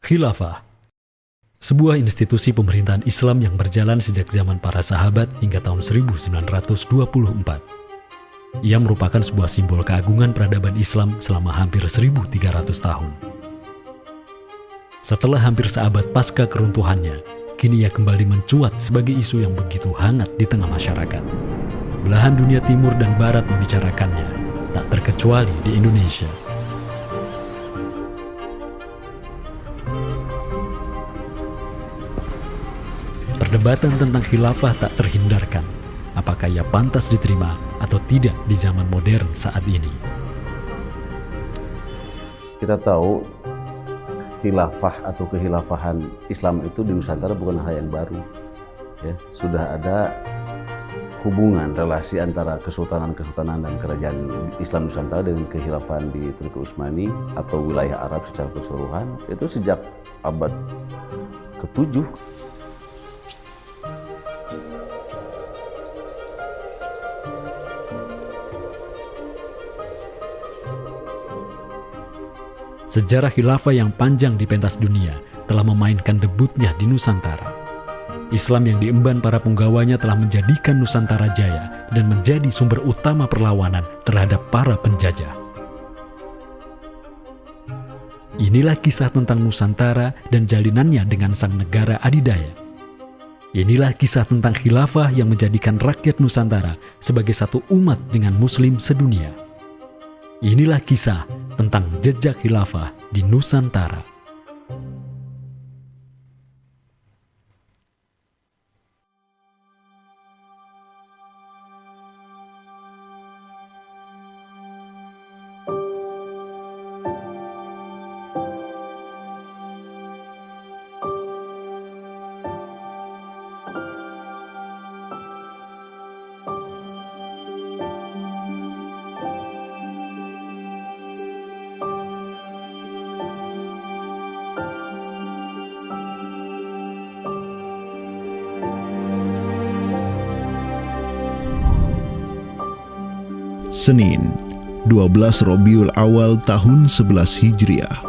Khilafah, sebuah institusi pemerintahan Islam yang berjalan sejak zaman para sahabat hingga tahun 1924. Ia merupakan sebuah simbol keagungan peradaban Islam selama hampir 1.300 tahun. Setelah hampir seabad pasca keruntuhannya, kini ia kembali mencuat sebagai isu yang begitu hangat di tengah masyarakat. Belahan dunia timur dan barat membicarakannya, tak terkecuali di Indonesia. Perdebatan tentang khilafah tak terhindarkan. Apakah ia pantas diterima atau tidak di zaman modern saat ini? Kita tahu khilafah atau kehilafahan Islam itu di Nusantara bukan hal yang baru. Ya, sudah ada hubungan relasi antara kesultanan-kesultanan dan kerajaan Islam Nusantara dengan kehilafahan di Turki Utsmani atau wilayah Arab secara keseluruhan itu sejak abad ke-7. Sejarah khilafah yang panjang di pentas dunia telah memainkan debutnya di Nusantara. Islam yang diemban para punggawanya telah menjadikan Nusantara jaya dan menjadi sumber utama perlawanan terhadap para penjajah. Inilah kisah tentang Nusantara dan jalinannya dengan sang negara adidaya. Inilah kisah tentang khilafah yang menjadikan rakyat Nusantara sebagai satu umat dengan Muslim sedunia. Inilah kisah tentang jejak khilafah di Nusantara. Senin, 12 Rabiul Awal tahun 11 Hijriah,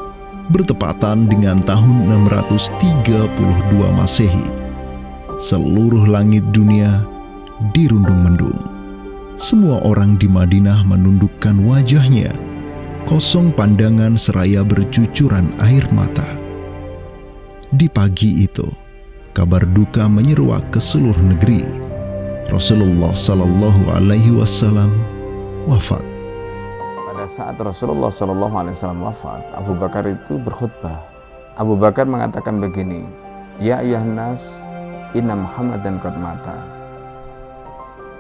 bertepatan dengan tahun 632 Masehi. Seluruh langit dunia dirundung mendung. Semua orang di Madinah menundukkan wajahnya, kosong pandangan seraya bercucuran air mata. Di pagi itu, kabar duka menyeruak ke seluruh negeri. Rasulullah Sallallahu Alaihi Wasallam wafat. Pada saat Rasulullah SAW wafat, Abu Bakar itu berkhutbah. Abu Bakar mengatakan begini, Ya ayyuhan nas, inna Muhammadan qad mata.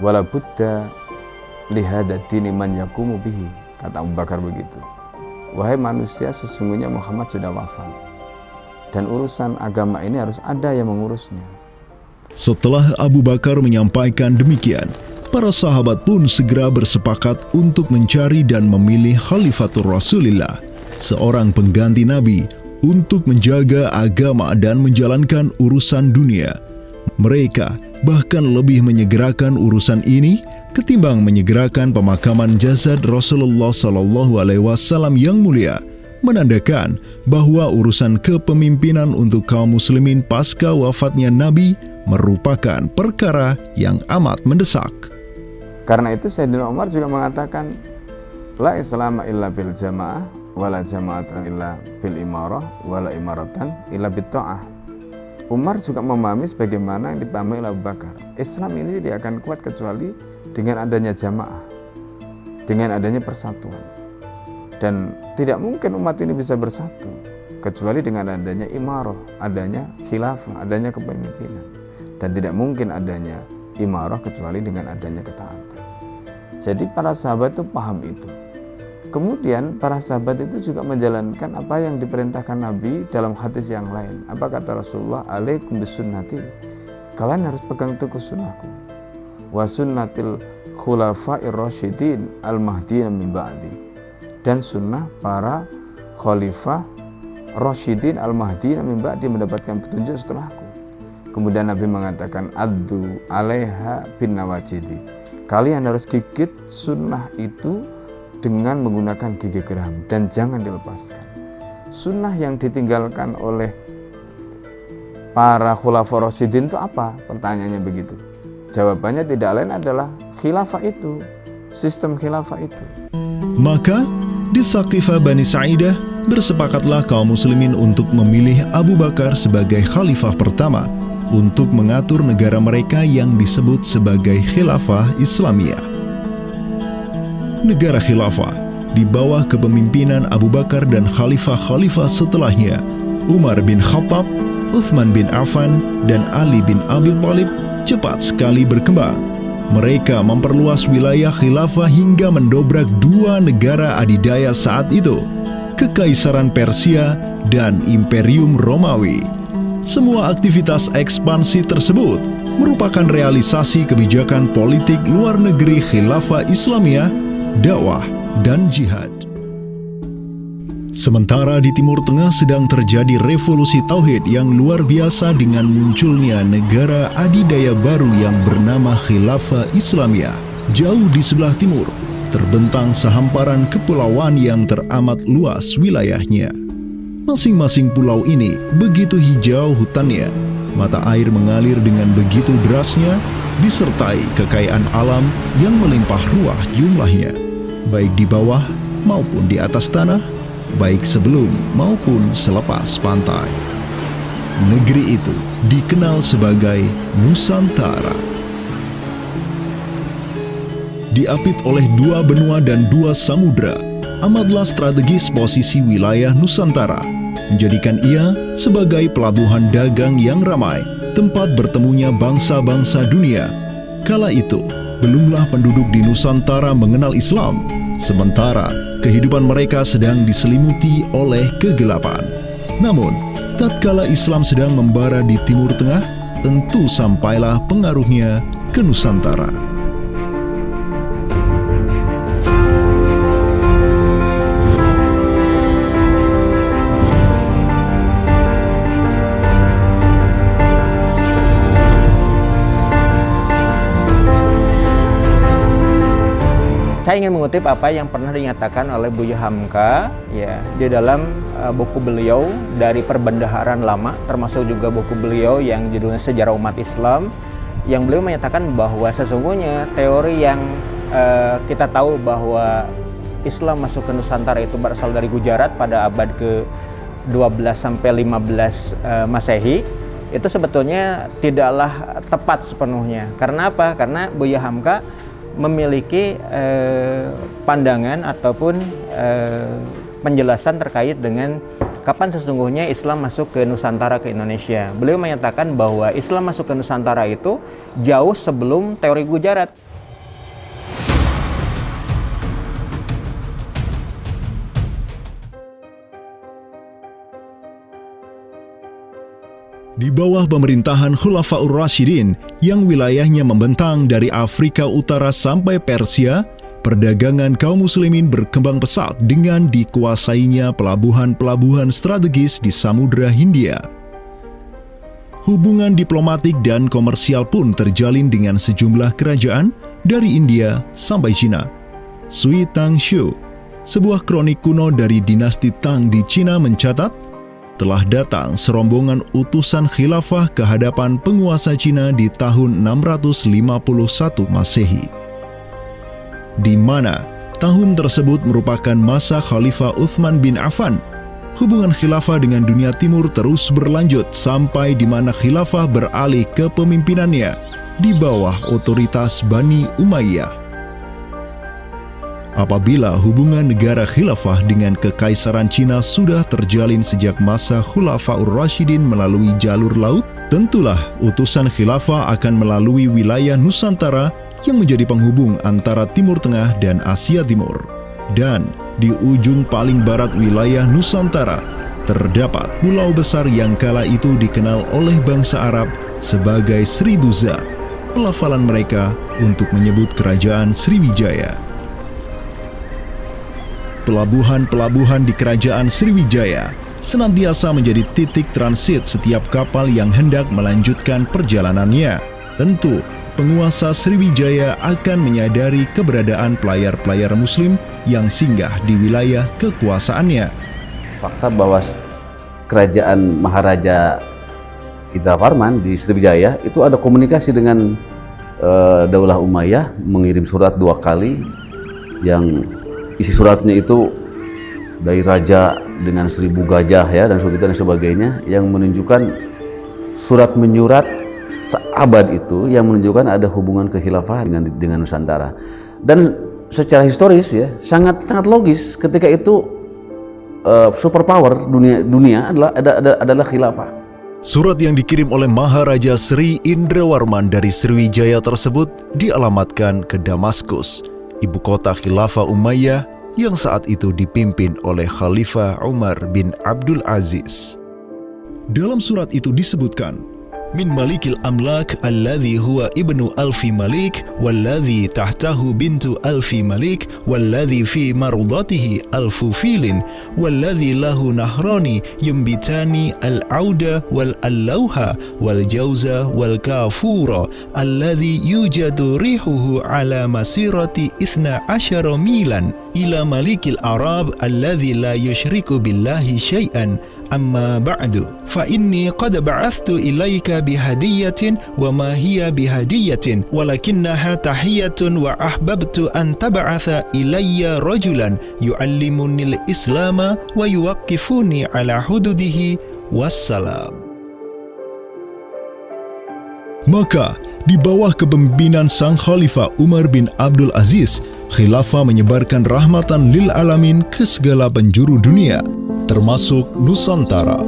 Wala budda lihada dini man yakumu bihi. Kata Abu Bakar begitu. Wahai manusia, sesungguhnya Muhammad sudah wafat. Dan urusan agama ini harus ada yang mengurusnya. Setelah Abu Bakar menyampaikan demikian, para sahabat pun segera bersepakat untuk mencari dan memilih Khalifatur Rasulillah, seorang pengganti Nabi, untuk menjaga agama dan menjalankan urusan dunia. Mereka bahkan lebih menyegerakan urusan ini ketimbang menyegerakan pemakaman jasad Rasulullah SAW yang mulia, menandakan bahwa urusan kepemimpinan untuk kaum muslimin pasca wafatnya Nabi merupakan perkara yang amat mendesak. Karena itu Sayyidina Umar juga mengatakan, La islama illa bil jamaah, wala jama'atan illa bil imarah, wala imaratan illa bit ta'ah. Umar juga memahami sebagaimana yang dipahami oleh Abu Bakar. Islam ini tidak akan kuat kecuali dengan adanya jamaah, dengan adanya persatuan. Dan tidak mungkin umat ini bisa bersatu kecuali dengan adanya imarah, adanya khilafah, adanya kepemimpinan. Dan tidak mungkin adanya imarah kecuali dengan adanya ketaatan. Jadi para sahabat itu paham itu. Kemudian para sahabat itu juga menjalankan apa yang diperintahkan Nabi dalam hadis yang lain. Apa kata Rasulullah? Alaikum bisunnati. Kalian harus pegang teguh sunnahku. Wa sunnatil khulafa'ir rasyidin al-mahdiyyin min ba'di. Dan sunnah para khalifah rasyidin al-mahdiyyin min ba'di, mendapatkan petunjuk setelahku. Kemudian Nabi mengatakan, Addu alaiha bin nawajidi. Kalian harus gigit sunnah itu dengan menggunakan gigi geram dan jangan dilepaskan. sunnah yang ditinggalkan oleh para khulafaur rasyidin itu apa? Pertanyaannya begitu. Jawabannya tidak lain adalah khilafah itu, sistem khilafah itu. Maka di Saqifah Bani Sa'idah bersepakatlah kaum muslimin untuk memilih Abu Bakar sebagai khalifah pertama untuk mengatur negara mereka yang disebut sebagai Khilafah Islamiyah. Negara khilafah di bawah kepemimpinan Abu Bakar dan khalifah-khalifah setelahnya, Umar bin Khattab, Utsman bin Affan, dan Ali bin Abi Thalib cepat sekali berkembang. Mereka memperluas wilayah khilafah hingga mendobrak dua negara adidaya saat itu, Kekaisaran Persia dan Imperium Romawi. Semua aktivitas ekspansi tersebut merupakan realisasi kebijakan politik luar negeri khilafah Islamiyah, dakwah, dan jihad. Sementara di Timur Tengah sedang terjadi revolusi tauhid yang luar biasa dengan munculnya negara adidaya baru yang bernama Khilafah Islamiyah. Jauh di sebelah timur, terbentang sehamparan kepulauan yang teramat luas wilayahnya. Masing-masing pulau ini begitu hijau hutannya, mata air mengalir dengan begitu derasnya, disertai kekayaan alam yang melimpah ruah jumlahnya, baik di bawah maupun di atas tanah, baik sebelum maupun selepas pantai. Negeri itu dikenal sebagai Nusantara. Diapit oleh dua benua dan dua samudra, amatlah strategis posisi wilayah Nusantara, menjadikan ia sebagai pelabuhan dagang yang ramai, tempat bertemunya bangsa-bangsa dunia. Kala itu, belumlah penduduk di Nusantara mengenal Islam, sementara kehidupan mereka sedang diselimuti oleh kegelapan. Namun, tatkala Islam sedang membara di Timur Tengah, tentu sampailah pengaruhnya ke Nusantara. Saya ingin mengutip apa yang pernah dinyatakan oleh Buya Hamka ya di dalam buku beliau dari Perbendaharaan Lama, termasuk juga buku beliau yang judulnya Sejarah Umat Islam, yang beliau menyatakan bahwa sesungguhnya teori yang kita tahu bahwa Islam masuk ke Nusantara itu berasal dari Gujarat pada abad ke-12 sampai 15 Masehi, itu sebetulnya tidaklah tepat sepenuhnya. Karena apa? Karena Buya Hamka memiliki pandangan ataupun penjelasan terkait dengan kapan sesungguhnya Islam masuk ke Nusantara, ke Indonesia. Beliau menyatakan bahwa Islam masuk ke Nusantara itu jauh sebelum teori Gujarat. Di bawah pemerintahan Khulafaur Rasyidin yang wilayahnya membentang dari Afrika Utara sampai Persia, perdagangan kaum muslimin berkembang pesat dengan dikuasainya pelabuhan-pelabuhan strategis di Samudra Hindia. Hubungan diplomatik dan komersial pun terjalin dengan sejumlah kerajaan dari India sampai Cina. Sui Tangshu, sebuah kronik kuno dari dinasti Tang di Cina mencatat, telah datang serombongan utusan khilafah ke hadapan penguasa Cina di tahun 651 Masehi, di mana tahun tersebut merupakan masa Khalifah Utsman bin Affan. Hubungan khilafah dengan dunia timur terus berlanjut sampai di mana khilafah beralih ke pemimpinannya di bawah otoritas Bani Umayyah. Apabila hubungan negara khilafah dengan kekaisaran Cina sudah terjalin sejak masa Khulafaur Rasyidin melalui jalur laut, tentulah utusan khilafah akan melalui wilayah Nusantara yang menjadi penghubung antara Timur Tengah dan Asia Timur. Dan di ujung paling barat wilayah Nusantara, terdapat pulau besar yang kala itu dikenal oleh bangsa Arab sebagai Sribuza, pelafalan mereka untuk menyebut kerajaan Sriwijaya. Pelabuhan-pelabuhan di kerajaan Sriwijaya senantiasa menjadi titik transit setiap kapal yang hendak melanjutkan perjalanannya. Tentu, penguasa Sriwijaya akan menyadari keberadaan pelayar-pelayar muslim yang singgah di wilayah kekuasaannya. fakta bahwa kerajaan Maharaja Indraparman di Sriwijaya itu ada komunikasi dengan Daulah Umayyah, mengirim surat 2 kali yang isi suratnya itu dari raja dengan 1000 gajah ya dan sebagainya, yang menunjukkan surat menyurat seabad itu yang menunjukkan ada hubungan kekhilafahan dengan Nusantara. Dan secara historis ya sangat logis ketika itu superpower dunia adalah khilafah. Surat yang dikirim oleh Maharaja Sri Indrawarman dari Sriwijaya tersebut dialamatkan ke Damaskus, ibu kota Khilafah Umayyah yang saat itu dipimpin oleh Khalifah Umar bin Abdul Aziz. Dalam surat itu disebutkan, min malikil amlak alladhi huwa ibnu alfi malik walladhi tahtahu bintu alfi malik walladhi fi marudatihi alfu filin walladhi lahu nahrani yumbitani al-auda wal-allawha wal-jawza wal-kafura alladhi yujadu rihuhu ala masirati 12 milan ila malikil arab alladhi la yushriku billahi syai'an. Amma ba'du, fa inni qad ba'athtu ilaika bihadiyatin wa ma hiya bihadiyatin walakinnaha tahiyatun wa ahbabtu an tab'atha ilayya rajulan yu'allimuni al-islama wa yuwaqqifuni ala hududihi wassalam. Maka di bawah kepemimpinan sang Khalifah Umar bin Abdul Aziz, khilafah menyebarkan rahmatan lil alamin ke segala penjuru dunia, termasuk Nusantara.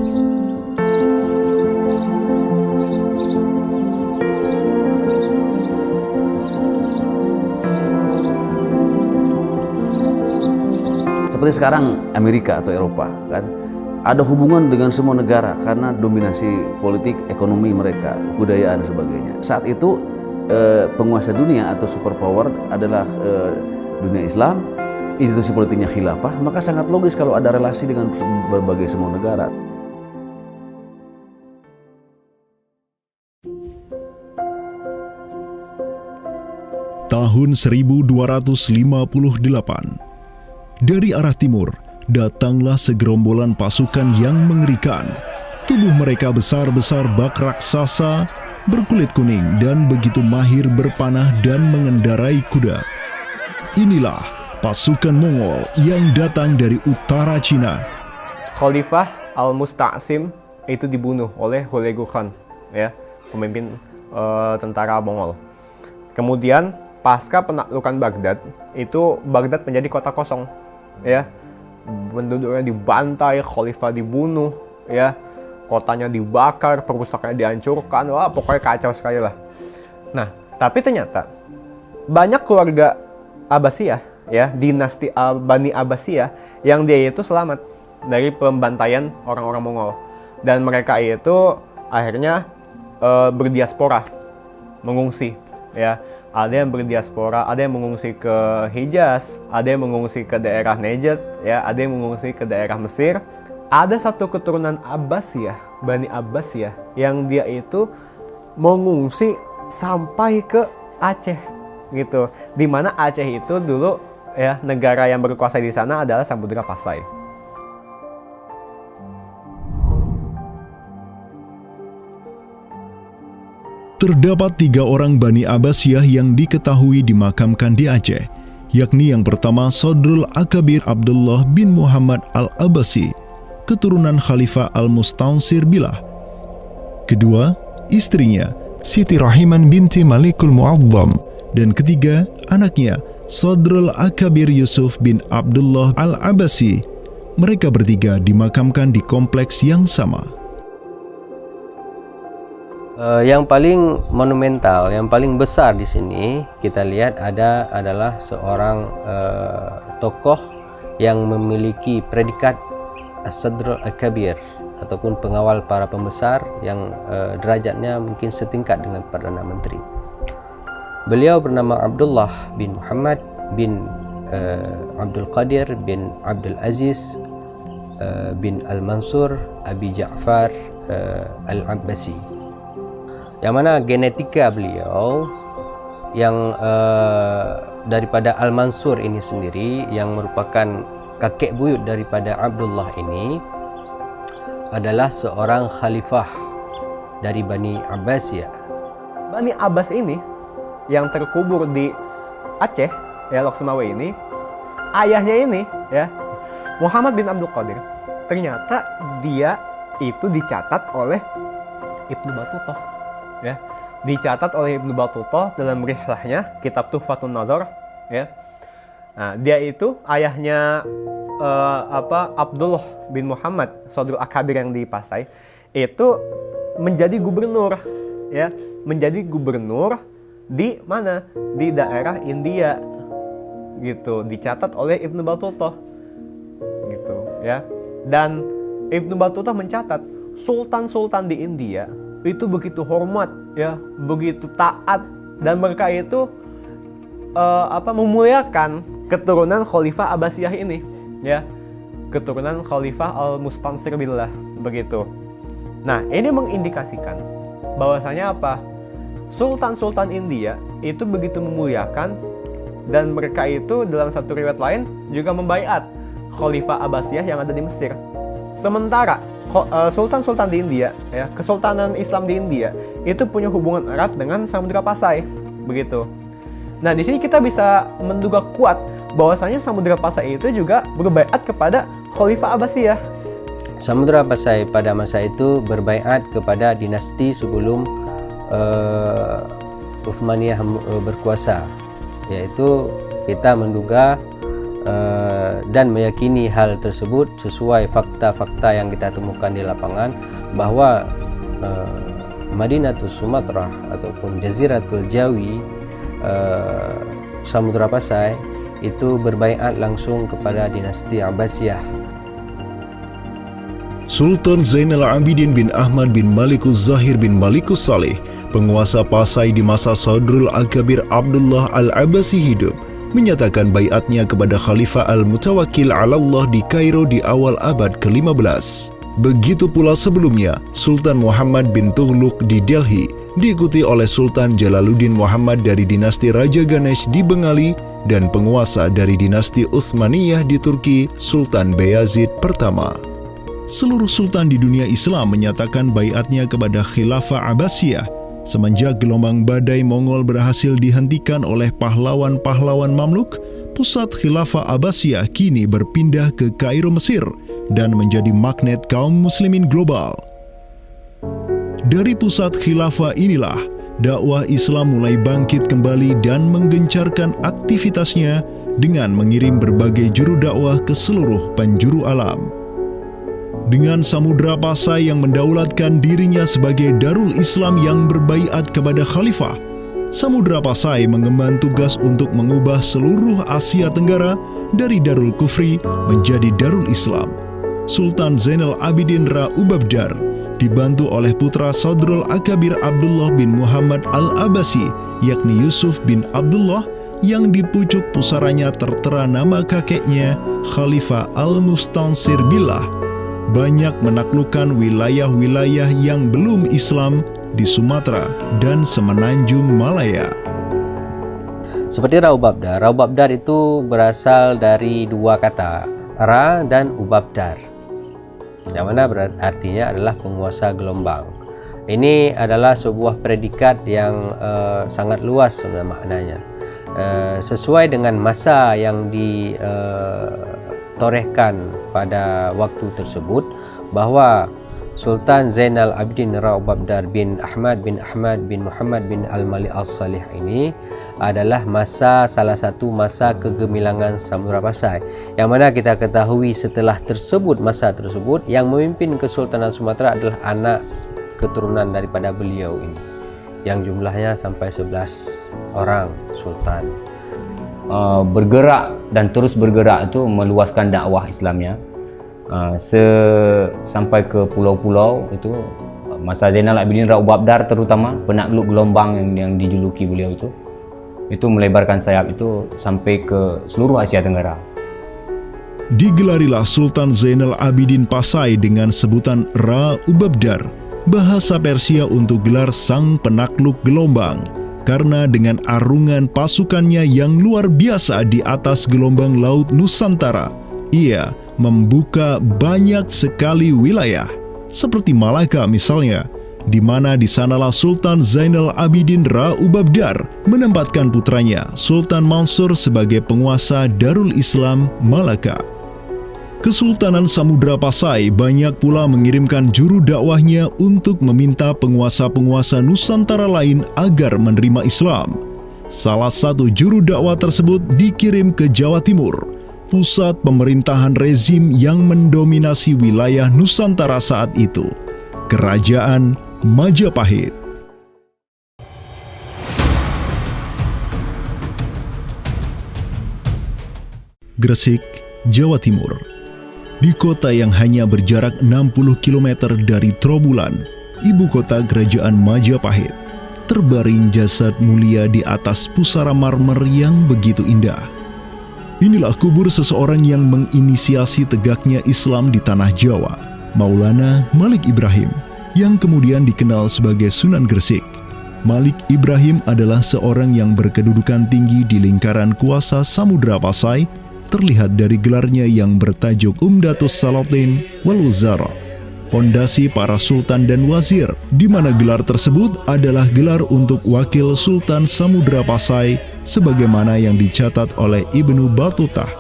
Seperti sekarang Amerika atau Eropa kan ada hubungan dengan semua negara karena dominasi politik, ekonomi mereka, kebudayaan dan sebagainya. Saat itu penguasa dunia atau superpower adalah dunia Islam, institusi politiknya khilafah, maka sangat logis kalau ada relasi dengan berbagai semua negara. Tahun 1258, dari arah timur datanglah segerombolan pasukan yang mengerikan. Tubuh mereka besar-besar bak raksasa, berkulit kuning dan begitu mahir berpanah dan mengendarai kuda. Inilah pasukan Mongol yang datang dari utara Cina. Khalifah Al-Musta'sim itu dibunuh oleh Hulagu Khan, ya, pemimpin tentara Mongol. Kemudian pasca penaklukan Baghdad, itu Baghdad menjadi kota kosong, ya. Penduduknya dibantai, khalifah dibunuh, ya. Kotanya dibakar, perpustakaannya dihancurkan, wah pokoknya kacau sekali lah. Nah, tapi ternyata banyak keluarga Abbasiyah, ya, dinasti Bani Abbasiyah yang dia itu selamat dari pembantaian orang-orang Mongol, dan mereka itu akhirnya berdiaspora, mengungsi, ya. Ada yang berdiaspora, ada yang mengungsi ke Hijaz, ada yang mengungsi ke daerah Najd, ya, ada yang mengungsi ke daerah Mesir. Ada satu keturunan Abbasiyah, Bani Abbasiyah, yang dia itu mengungsi sampai ke Aceh, gitu. Di mana Aceh itu dulu, ya, negara yang berkuasa di sana adalah Samudra Pasai. Terdapat 3 orang Bani Abbasiyah yang diketahui dimakamkan di Aceh, yakni yang pertama Sodrul Akabir Abdullah bin Muhammad Al-Abbasi, keturunan Khalifah Al-Mustaunsir Billah. Kedua, istrinya Siti Rahiman binti Malikul Mu'azzam, dan ketiga, anaknya Sodrul Akabir Yusuf bin Abdullah Al-Abbasi. Mereka bertiga dimakamkan di kompleks yang sama. Yang paling monumental, yang paling besar di sini kita lihat adalah seorang tokoh yang memiliki predikat As-Sadr Al-Kabir ataupun pengawal para pembesar yang derajatnya mungkin setingkat dengan Perdana Menteri. Beliau bernama Abdullah bin Muhammad bin Abdul Qadir bin Abdul Aziz bin Al-Mansur Abi Ja'far Al-Abbasi, yang mana genetika beliau yang daripada Al-Mansur ini sendiri yang merupakan kakek buyut daripada Abdullah ini adalah seorang khalifah dari Bani Abbasiyah. Bani Abbas ini yang terkubur di Aceh, ya, Lok Sumawe ini, ayahnya ini, ya, Muhammad bin Abdul Qadir, ternyata dia itu dicatat oleh Ibnu Battuta, ya, dicatat oleh Ibnu Battuta dalam rihlahnya kitab Tuhfatun Nazar, ya. Nah, dia itu ayahnya Abdullah bin Muhammad Sodrul Akabir yang di Pasai itu menjadi gubernur, ya, menjadi gubernur di mana, di daerah India gitu, dicatat oleh Ibnu Battuta gitu, ya. Dan Ibnu Battuta mencatat sultan-sultan di India itu begitu hormat, ya, begitu taat, dan mereka itu memuliakan keturunan Khalifah Abbasiyah ini, ya, keturunan Khalifah Al-Mustansir billah, begitu. Nah, ini mengindikasikan bahwasanya apa? Sultan-sultan India itu begitu memuliakan, dan mereka itu dalam satu riwayat lain juga membaiat Khalifah Abbasiyah yang ada di Mesir. Sementara sultan-sultan di India, ya, kesultanan Islam di India itu punya hubungan erat dengan Samudra Pasai, begitu. Nah, di sini kita bisa menduga kuat bahwasanya Samudra Pasai itu juga berbaiat kepada Khalifah Abbasiyah. Samudra Pasai pada masa itu berbaiat kepada dinasti sebelum Utsmaniyah berkuasa, yaitu kita menduga dan meyakini hal tersebut sesuai fakta-fakta yang kita temukan di lapangan bahwa Madinatul Sumatera ataupun Jaziratul Jawi, Samudra Pasai itu berbaiat langsung kepada dinasti Abbasiyah. Sultan Zainal Abidin bin Ahmad bin Malikus Zahir bin Malikus Saleh, penguasa Pasai di masa Sodrul Akabir Abdullah Al-Abbasi hidup, menyatakan baiatnya kepada Khalifah Al-Mutawakkil 'alallah di Kairo di awal abad ke-15. Begitu pula sebelumnya, Sultan Muhammad bin Tughluk di Delhi diikuti oleh Sultan Jalaluddin Muhammad dari dinasti Raja Ganesh di Bengali dan penguasa dari dinasti Utsmaniyah di Turki, Sultan Bayazid pertama. Seluruh sultan di dunia Islam menyatakan baiatnya kepada Khilafah Abbasiyah semenjak gelombang badai Mongol berhasil dihentikan oleh pahlawan-pahlawan Mamluk. Pusat Khilafah Abbasiyah kini berpindah ke Kairo, Mesir, dan menjadi magnet kaum muslimin global. Dari pusat khilafah inilah dakwah Islam mulai bangkit kembali dan menggencarkan aktivitasnya dengan mengirim berbagai juru dakwah ke seluruh penjuru alam. Dengan Samudra Pasai yang mendaulatkan dirinya sebagai Darul Islam yang berbaiat kepada Khalifah, Samudra Pasai mengemban tugas untuk mengubah seluruh Asia Tenggara dari Darul Kufri menjadi Darul Islam. Sultan Zainal Abidin Ra Ubabdar dibantu oleh putra Sodrul Akabir Abdullah bin Muhammad Al-Abbasi, yakni Yusuf bin Abdullah, yang di pucuk pusaranya tertera nama kakeknya Khalifah Al-Mustansir billah, banyak menaklukkan wilayah-wilayah yang belum Islam di Sumatera dan Semenanjung Malaya. Seperti Ra Ubabdar. Ra Ubabdar itu berasal dari dua kata, Ra dan Ubabdar, yang mana artinya adalah penguasa gelombang. Ini adalah sebuah predikat yang sangat luas sebenarnya maknanya. Sesuai dengan masa yang ditorehkan pada waktu tersebut, bahwa Sultan Zainal Abidin Ra Ubabdar bin Ahmad bin Muhammad bin Al-Malik Al-Salih ini adalah salah satu masa kegemilangan Samudra Pasai, yang mana kita ketahui setelah masa tersebut yang memimpin Kesultanan Sumatera adalah anak keturunan daripada beliau ini, yang jumlahnya sampai 11 orang sultan. Bergerak dan terus bergerak itu meluaskan dakwah Islamnya sampai ke pulau-pulau. Itu masa Zainal Abidin Ra Ubabdar, terutama penakluk gelombang yang dijuluki beliau itu melebarkan sayap itu sampai ke seluruh Asia Tenggara. Digelarilah Sultan Zainal Abidin Pasai dengan sebutan Ra Ubabdar, bahasa Persia untuk gelar sang penakluk gelombang, karena dengan arungan pasukannya yang luar biasa di atas gelombang laut Nusantara, ia membuka banyak sekali wilayah, seperti Malaka misalnya, di mana di sanalah Sultan Zainal Abidin Ra Ubabdar menempatkan putranya Sultan Mansur sebagai penguasa Darul Islam Malaka. Kesultanan Samudra Pasai banyak pula mengirimkan juru dakwahnya untuk meminta penguasa-penguasa Nusantara lain agar menerima Islam. Salah satu juru dakwah tersebut dikirim ke Jawa Timur, pusat pemerintahan rezim yang mendominasi wilayah Nusantara saat itu, Kerajaan Majapahit. Gresik, Jawa Timur. Di kota yang hanya berjarak 60 km dari Trowulan, ibu kota Kerajaan Majapahit, terbaring jasad mulia di atas pusara marmer yang begitu indah. Inilah kubur seseorang yang menginisiasi tegaknya Islam di tanah Jawa, Maulana Malik Ibrahim, yang kemudian dikenal sebagai Sunan Gresik. Malik Ibrahim adalah seorang yang berkedudukan tinggi di lingkaran kuasa Samudra Pasai, terlihat dari gelarnya yang bertajuk Umdatus Salatin wal Wuzara, pondasi para sultan dan wazir, di mana gelar tersebut adalah gelar untuk wakil Sultan Samudra Pasai sebagaimana yang dicatat oleh Ibnu Battuta.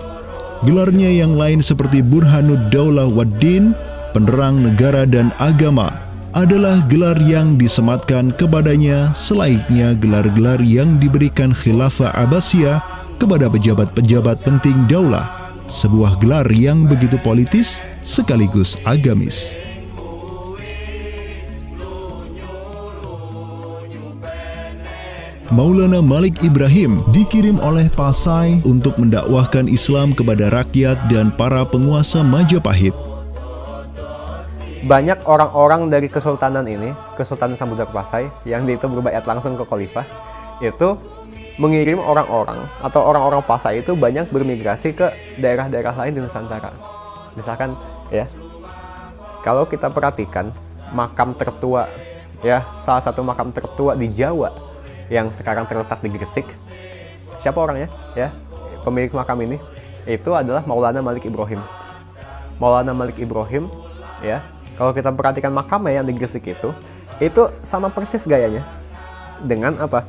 Gelarnya yang lain seperti Burhanud Daulah Waddin, penerang negara dan agama, adalah gelar yang disematkan kepadanya selayaknya gelar-gelar yang diberikan Khilafah Abbasiyah kepada pejabat-pejabat penting daulah, sebuah gelar yang begitu politis sekaligus agamis. Maulana Malik Ibrahim dikirim oleh Pasai untuk mendakwahkan Islam kepada rakyat dan para penguasa Majapahit. Banyak orang-orang dari kesultanan ini, Kesultanan Samudra Pasai, yang itu berbaiat langsung ke khalifah, itu mengirim orang-orang atau orang-orang Pasai itu banyak bermigrasi ke daerah-daerah lain di Nusantara. Misalkan ya, kalau kita perhatikan makam tertua ya, salah satu makam tertua di Jawa yang sekarang terletak di Gresik, siapa orangnya ya? Pemilik makam ini itu adalah Maulana Malik Ibrahim. Maulana Malik Ibrahim ya, kalau kita perhatikan makamnya yang di Gresik itu sama persis gayanya dengan apa?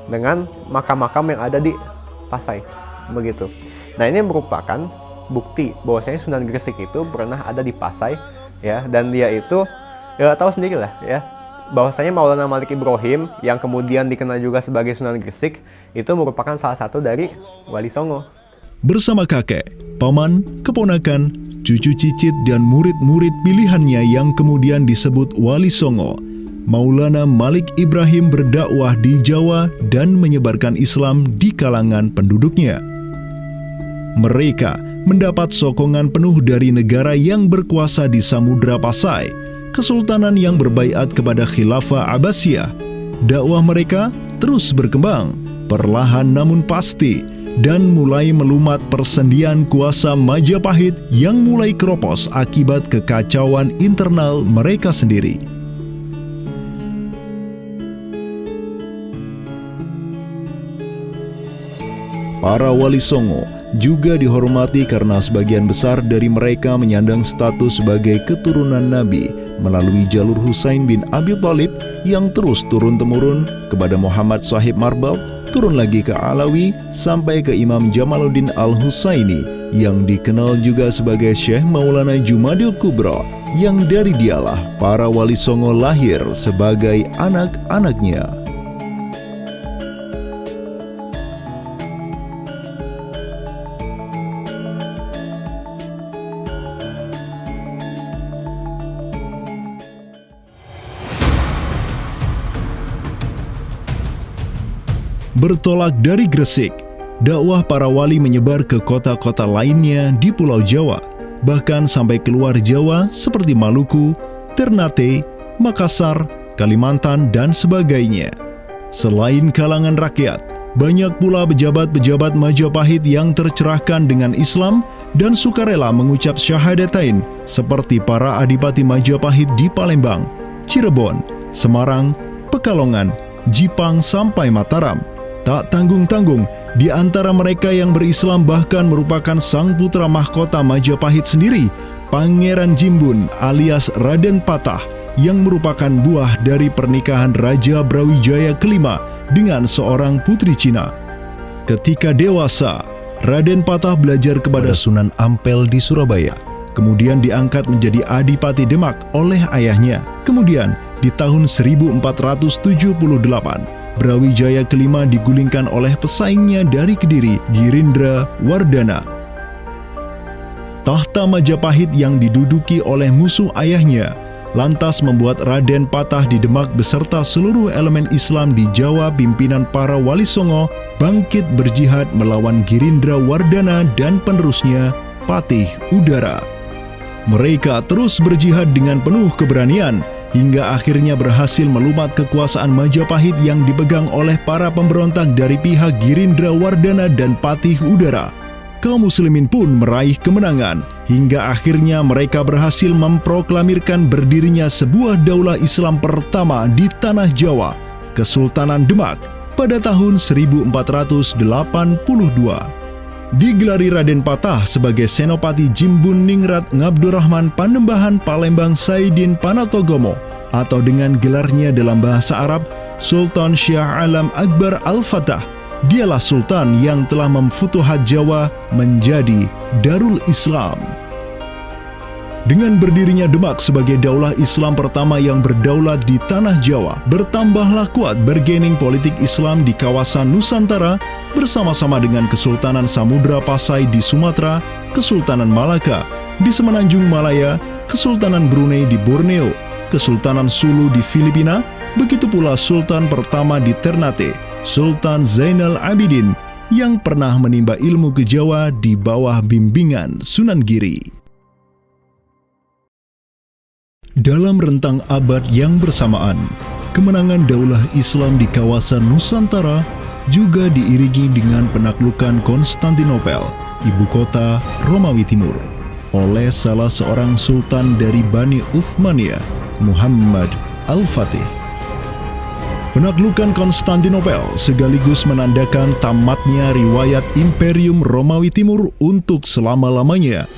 Dengan makam-makam yang ada di Pasai, begitu. Nah, ini merupakan bukti bahwasanya Sunan Gresik itu pernah ada di Pasai, ya, dan dia itu ya tahu sendiri lah, ya, bahwasanya Maulana Malik Ibrahim yang kemudian dikenal juga sebagai Sunan Gresik itu merupakan salah satu dari Wali Songo. Bersama kakek, paman, keponakan, cucu cicit dan murid-murid pilihannya yang kemudian disebut Wali Songo, Maulana Malik Ibrahim berdakwah di Jawa dan menyebarkan Islam di kalangan penduduknya. Mereka mendapat sokongan penuh dari negara yang berkuasa di Samudra Pasai, kesultanan yang berbaiat kepada Khilafah Abbasiyah. Dakwah mereka terus berkembang, perlahan namun pasti, dan mulai melumat persendian kuasa Majapahit yang mulai keropos akibat kekacauan internal mereka sendiri. Para Wali Songo juga dihormati karena sebagian besar dari mereka menyandang status sebagai keturunan Nabi melalui jalur Husain bin Abi Thalib yang terus turun-temurun kepada Muhammad Sahib Marbal, turun lagi ke Alawi sampai ke Imam Jamaluddin Al-Husaini yang dikenal juga sebagai Syekh Maulana Jumadil Kubra, yang dari dialah para Wali Songo lahir sebagai anak-anaknya. Bertolak dari Gresik, dakwah para wali menyebar ke kota-kota lainnya di Pulau Jawa, bahkan sampai keluar Jawa seperti Maluku, Ternate, Makassar, Kalimantan, dan sebagainya. Selain kalangan rakyat, banyak pula pejabat-pejabat Majapahit yang tercerahkan dengan Islam dan sukarela mengucap syahadatain, seperti para adipati Majapahit di Palembang, Cirebon, Semarang, Pekalongan, Jipang sampai Mataram. Tak tanggung-tanggung, di antara mereka yang berislam bahkan merupakan sang putra mahkota Majapahit sendiri, Pangeran Jimbun alias Raden Patah, yang merupakan buah dari pernikahan Raja Brawijaya kelima dengan seorang putri Cina. Ketika dewasa, Raden Patah belajar kepada Sunan Ampel di Surabaya, kemudian diangkat menjadi Adipati Demak oleh ayahnya. Kemudian, di tahun 1478, Brawijaya kelima digulingkan oleh pesaingnya dari Kediri, Girindra Wardana. Tahta Majapahit yang diduduki oleh musuh ayahnya lantas membuat Raden Patah di Demak beserta seluruh elemen Islam di Jawa pimpinan para Wali Songo bangkit berjihad melawan Girindra Wardana dan penerusnya Patih Udara. Mereka terus berjihad dengan penuh keberanian hingga akhirnya berhasil melumat kekuasaan Majapahit yang dipegang oleh para pemberontak dari pihak Girindra Wardana dan Patih Udara. Kaum muslimin pun meraih kemenangan hingga akhirnya mereka berhasil memproklamirkan berdirinya sebuah daulah Islam pertama di tanah Jawa, Kesultanan Demak, pada tahun 1482. Digelari Raden Patah sebagai Senopati Jimbun Ningrat Ngabdurrahman Panembahan Palembang Saidin Panatogomo, atau dengan gelarnya dalam bahasa Arab Sultan Syah Alam Akbar Al-Fatah. Dialah sultan yang telah memfutuhat Jawa menjadi Darul Islam. Dengan berdirinya Demak sebagai daulah Islam pertama yang berdaulat di tanah Jawa, bertambahlah kuat bargaining politik Islam di kawasan Nusantara bersama-sama dengan Kesultanan Samudra Pasai di Sumatera, Kesultanan Malaka di Semenanjung Malaya, Kesultanan Brunei di Borneo, Kesultanan Sulu di Filipina, begitu pula Sultan pertama di Ternate, Sultan Zainal Abidin, yang pernah menimba ilmu ke Jawa di bawah bimbingan Sunan Giri. Dalam rentang abad yang bersamaan, kemenangan daulah Islam di kawasan Nusantara juga diiringi dengan penaklukan Konstantinopel, ibu kota Romawi Timur, oleh salah seorang sultan dari Bani Uthmaniyah, Muhammad Al-Fatih. Penaklukan Konstantinopel sekaligus menandakan tamatnya riwayat Imperium Romawi Timur untuk selama-lamanya.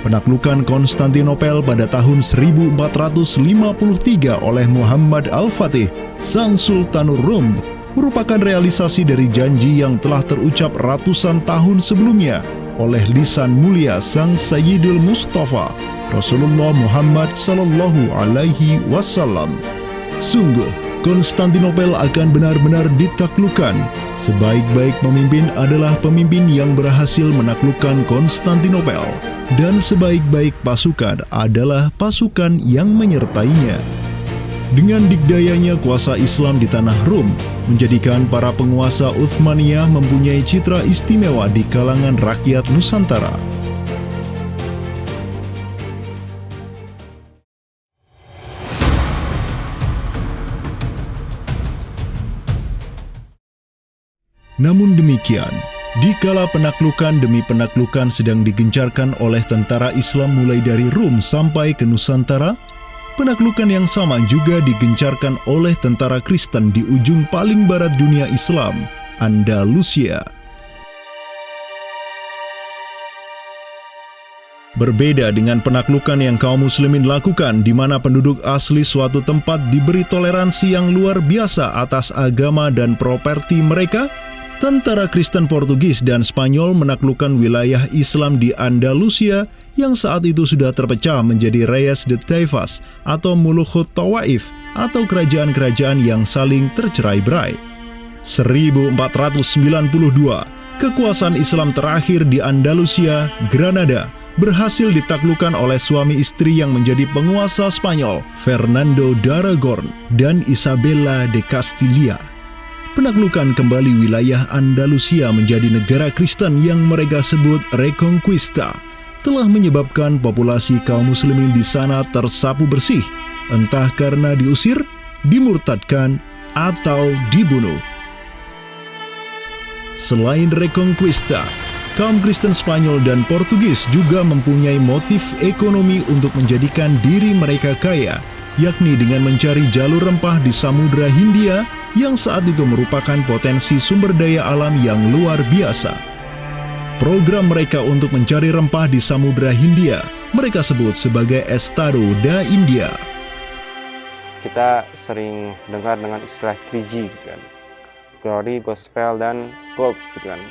Penaklukan Konstantinopel pada tahun 1453 oleh Muhammad Al-Fatih, sang Sultanul Rum, merupakan realisasi dari janji yang telah terucap ratusan tahun sebelumnya oleh lisan mulia sang Sayyidul Mustafa, Rasulullah Muhammad Sallallahu Alaihi Wasallam. Sungguh, Konstantinopel akan benar-benar ditaklukkan. Sebaik-baik pemimpin adalah pemimpin yang berhasil menaklukkan Konstantinopel, dan sebaik-baik pasukan adalah pasukan yang menyertainya. Dengan dikdayanya kuasa Islam di tanah Rum, menjadikan para penguasa Uthmaniyah mempunyai citra istimewa di kalangan rakyat Nusantara. Namun demikian, dikala penaklukan demi penaklukan sedang digencarkan oleh tentara Islam mulai dari Rum sampai ke Nusantara, penaklukan yang sama juga digencarkan oleh tentara Kristen di ujung paling barat dunia Islam, Andalusia. Berbeda dengan penaklukan yang kaum muslimin lakukan di mana penduduk asli suatu tempat diberi toleransi yang luar biasa atas agama dan properti mereka, tentara Kristen Portugis dan Spanyol menaklukkan wilayah Islam di Andalusia yang saat itu sudah terpecah menjadi Reyes de Taifas atau Mulukhut Tawaif atau kerajaan-kerajaan yang saling tercerai-berai. 1492, kekuasaan Islam terakhir di Andalusia, Granada, berhasil ditaklukkan oleh suami istri yang menjadi penguasa Spanyol, Fernando de Aragon dan Isabella de Castilla. Penaklukan kembali wilayah Andalusia menjadi negara Kristen yang mereka sebut Reconquista telah menyebabkan populasi kaum muslimin di sana tersapu bersih, entah karena diusir, dimurtadkan, atau dibunuh. Selain Reconquista, kaum Kristen Spanyol dan Portugis juga mempunyai motif ekonomi untuk menjadikan diri mereka kaya, yakni dengan mencari jalur rempah di Samudra Hindia yang saat itu merupakan potensi sumber daya alam yang luar biasa. Program mereka untuk mencari rempah di Samudra Hindia mereka sebut sebagai Estado da India. Kita sering dengar dengan istilah 3G gitu kan, Glory, Gospel, dan Gold gitu kan.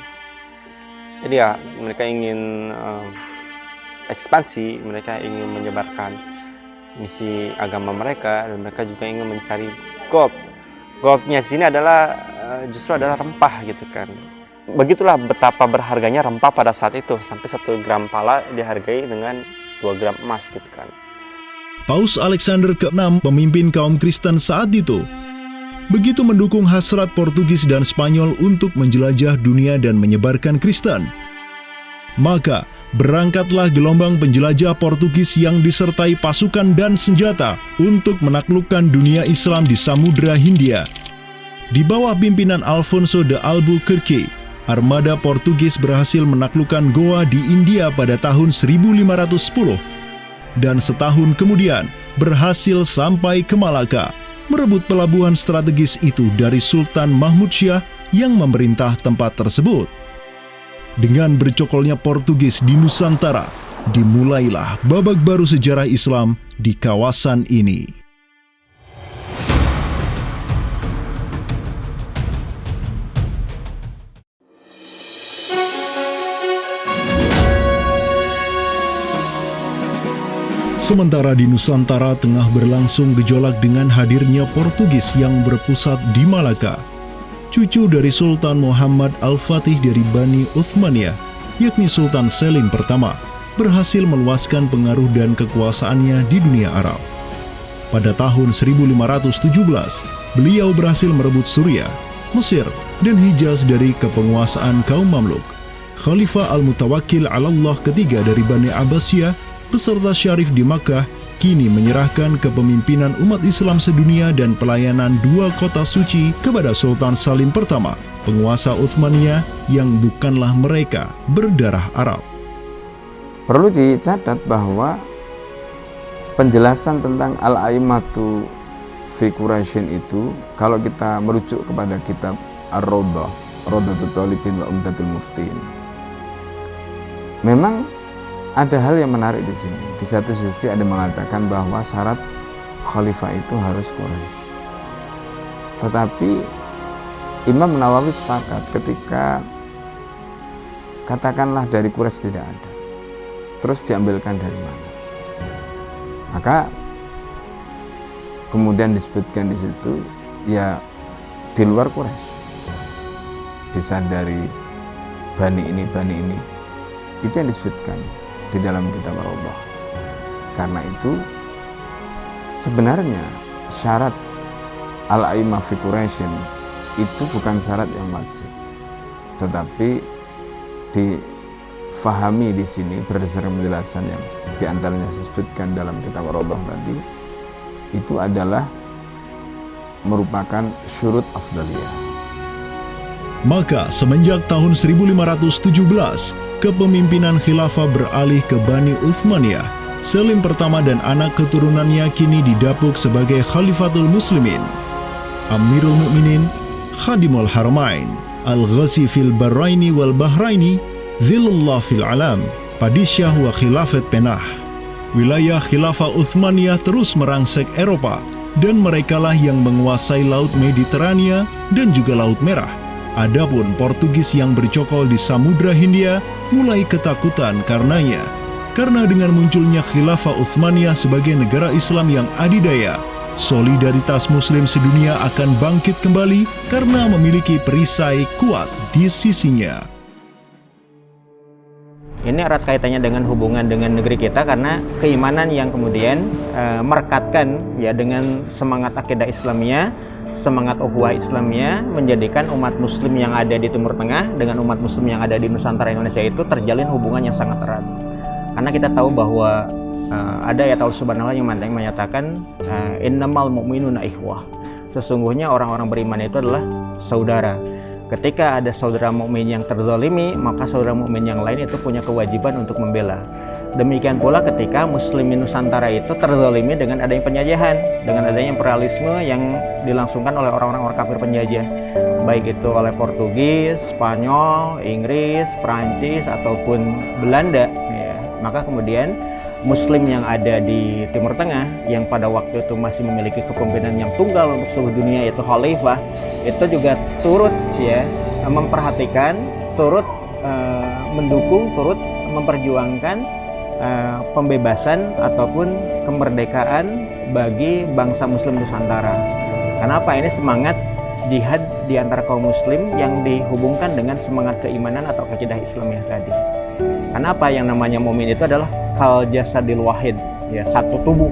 Jadi ya mereka ingin ekspansi, mereka ingin menyebarkan misi agama mereka, dan mereka juga ingin mencari gold. Goldnya sini adalah justru adalah rempah gitu kan. Begitulah betapa berharganya rempah pada saat itu, sampai 1 gram pala dihargai dengan 2 gram emas gitu kan. Paus Alexander ke-6, pemimpin kaum Kristen saat itu, begitu mendukung hasrat Portugis dan Spanyol untuk menjelajah dunia dan menyebarkan Kristen. Maka, berangkatlah gelombang penjelajah Portugis yang disertai pasukan dan senjata untuk menaklukkan dunia Islam di Samudra Hindia. Di bawah pimpinan Alfonso de Albuquerque, armada Portugis berhasil menaklukkan Goa di India pada tahun 1510. Dan setahun kemudian, berhasil sampai ke Malaka, merebut pelabuhan strategis itu dari Sultan Mahmud Syah yang memerintah tempat tersebut. Dengan bercokolnya Portugis di Nusantara, dimulailah babak baru sejarah Islam di kawasan ini. Sementara di Nusantara tengah berlangsung gejolak dengan hadirnya Portugis yang berpusat di Malaka. Cucu dari Sultan Muhammad Al-Fatih dari Bani Uthmaniyah, yakni Sultan Selim pertama, berhasil meluaskan pengaruh dan kekuasaannya di dunia Arab. Pada tahun 1517, beliau berhasil merebut Suriah, Mesir, dan Hijaz dari kepenguasaan kaum Mamluk. Khalifah Al-Mutawakkil 'alallah ketiga dari Bani Abbasiyah beserta Syarif di Makkah kini menyerahkan kepemimpinan umat Islam sedunia dan pelayanan 2 kota suci kepada Sultan Salim pertama, penguasa Uthmaniyah yang bukanlah mereka berdarah Arab. Perlu dicatat bahwa penjelasan tentang Al-A'immatu fi Quraisyin itu, kalau kita merujuk kepada kitab Ar-Rawdah, Rawdatul Talibin wa Umdatul Muftiin, memang ada hal yang menarik di sini. Di satu sisi ada mengatakan bahwa syarat khalifah itu harus Quraisy. Tetapi Imam Nawawi sepakat ketika katakanlah dari Quraisy tidak ada, terus diambilkan dari mana? Maka kemudian disebutkan di situ ya di luar Quraisy, bisa dari bani ini, itu yang disebutkan di dalam kitab Ar-Rawdah. Karena itu sebenarnya syarat al-a'immah fi Quraisyin itu bukan syarat yang wajib, tetapi difahami di sini berdasarkan penjelasan yang diantaranya disebutkan dalam kitab Ar-Rawdah tadi, itu adalah merupakan syurut afdaliyah. Maka semenjak tahun 1517, kepemimpinan khilafah beralih ke Bani Uthmaniyah. Selim pertama dan anak keturunannya kini didapuk sebagai Khalifatul Muslimin. Amirul Mukminin, Khadimul Haramain, Al-Ghazi fil Bahraini wal Bahraini, Zilullah fil Alam, Padisyah wa Khilafat Penah. Wilayah khilafah Uthmaniyah terus merangsek Eropa, dan merekalah yang menguasai Laut Mediterania dan juga Laut Merah. Adapun Portugis yang bercokol di Samudra Hindia mulai ketakutan karenanya. Karena dengan munculnya khilafah Uthmaniyah sebagai negara Islam yang adidaya, solidaritas Muslim sedunia akan bangkit kembali karena memiliki perisai kuat di sisinya. Ini erat kaitannya dengan hubungan dengan negeri kita, karena keimanan yang kemudian merekatkan ya dengan semangat akidah Islamiyah, semangat ukhuwah Islamiyah, menjadikan umat Muslim yang ada di Timur Tengah dengan umat Muslim yang ada di Nusantara Indonesia itu terjalin hubungan yang sangat erat. Karena kita tahu bahwa ada ayat Allah Subhanahu wa Ta'ala yang menyatakan innamal mu'minuna ikhwah. Sesungguhnya orang-orang beriman itu adalah saudara. Ketika ada saudara mukmin yang terzalimi, maka saudara mukmin yang lain itu punya kewajiban untuk membela. Demikian pula ketika Muslimin Nusantara itu terzalimi dengan adanya penjajahan, dengan adanya imperialisme yang dilangsungkan oleh orang-orang kafir penjajah, baik itu oleh Portugis, Spanyol, Inggris, Perancis ataupun Belanda. Ya. Maka kemudian Muslim yang ada di Timur Tengah yang pada waktu itu masih memiliki kepemimpinan yang tunggal untuk seluruh dunia, yaitu khalifah, itu juga turut ya memperhatikan, turut mendukung, turut memperjuangkan pembebasan ataupun kemerdekaan bagi bangsa Muslim Nusantara. Kenapa? Ini semangat jihad di antara kaum Muslim yang dihubungkan dengan semangat keimanan atau akidah Islamiyah tadi. Kenapa? Yang namanya mukmin itu adalah kal jasadil wahid, ya, satu tubuh.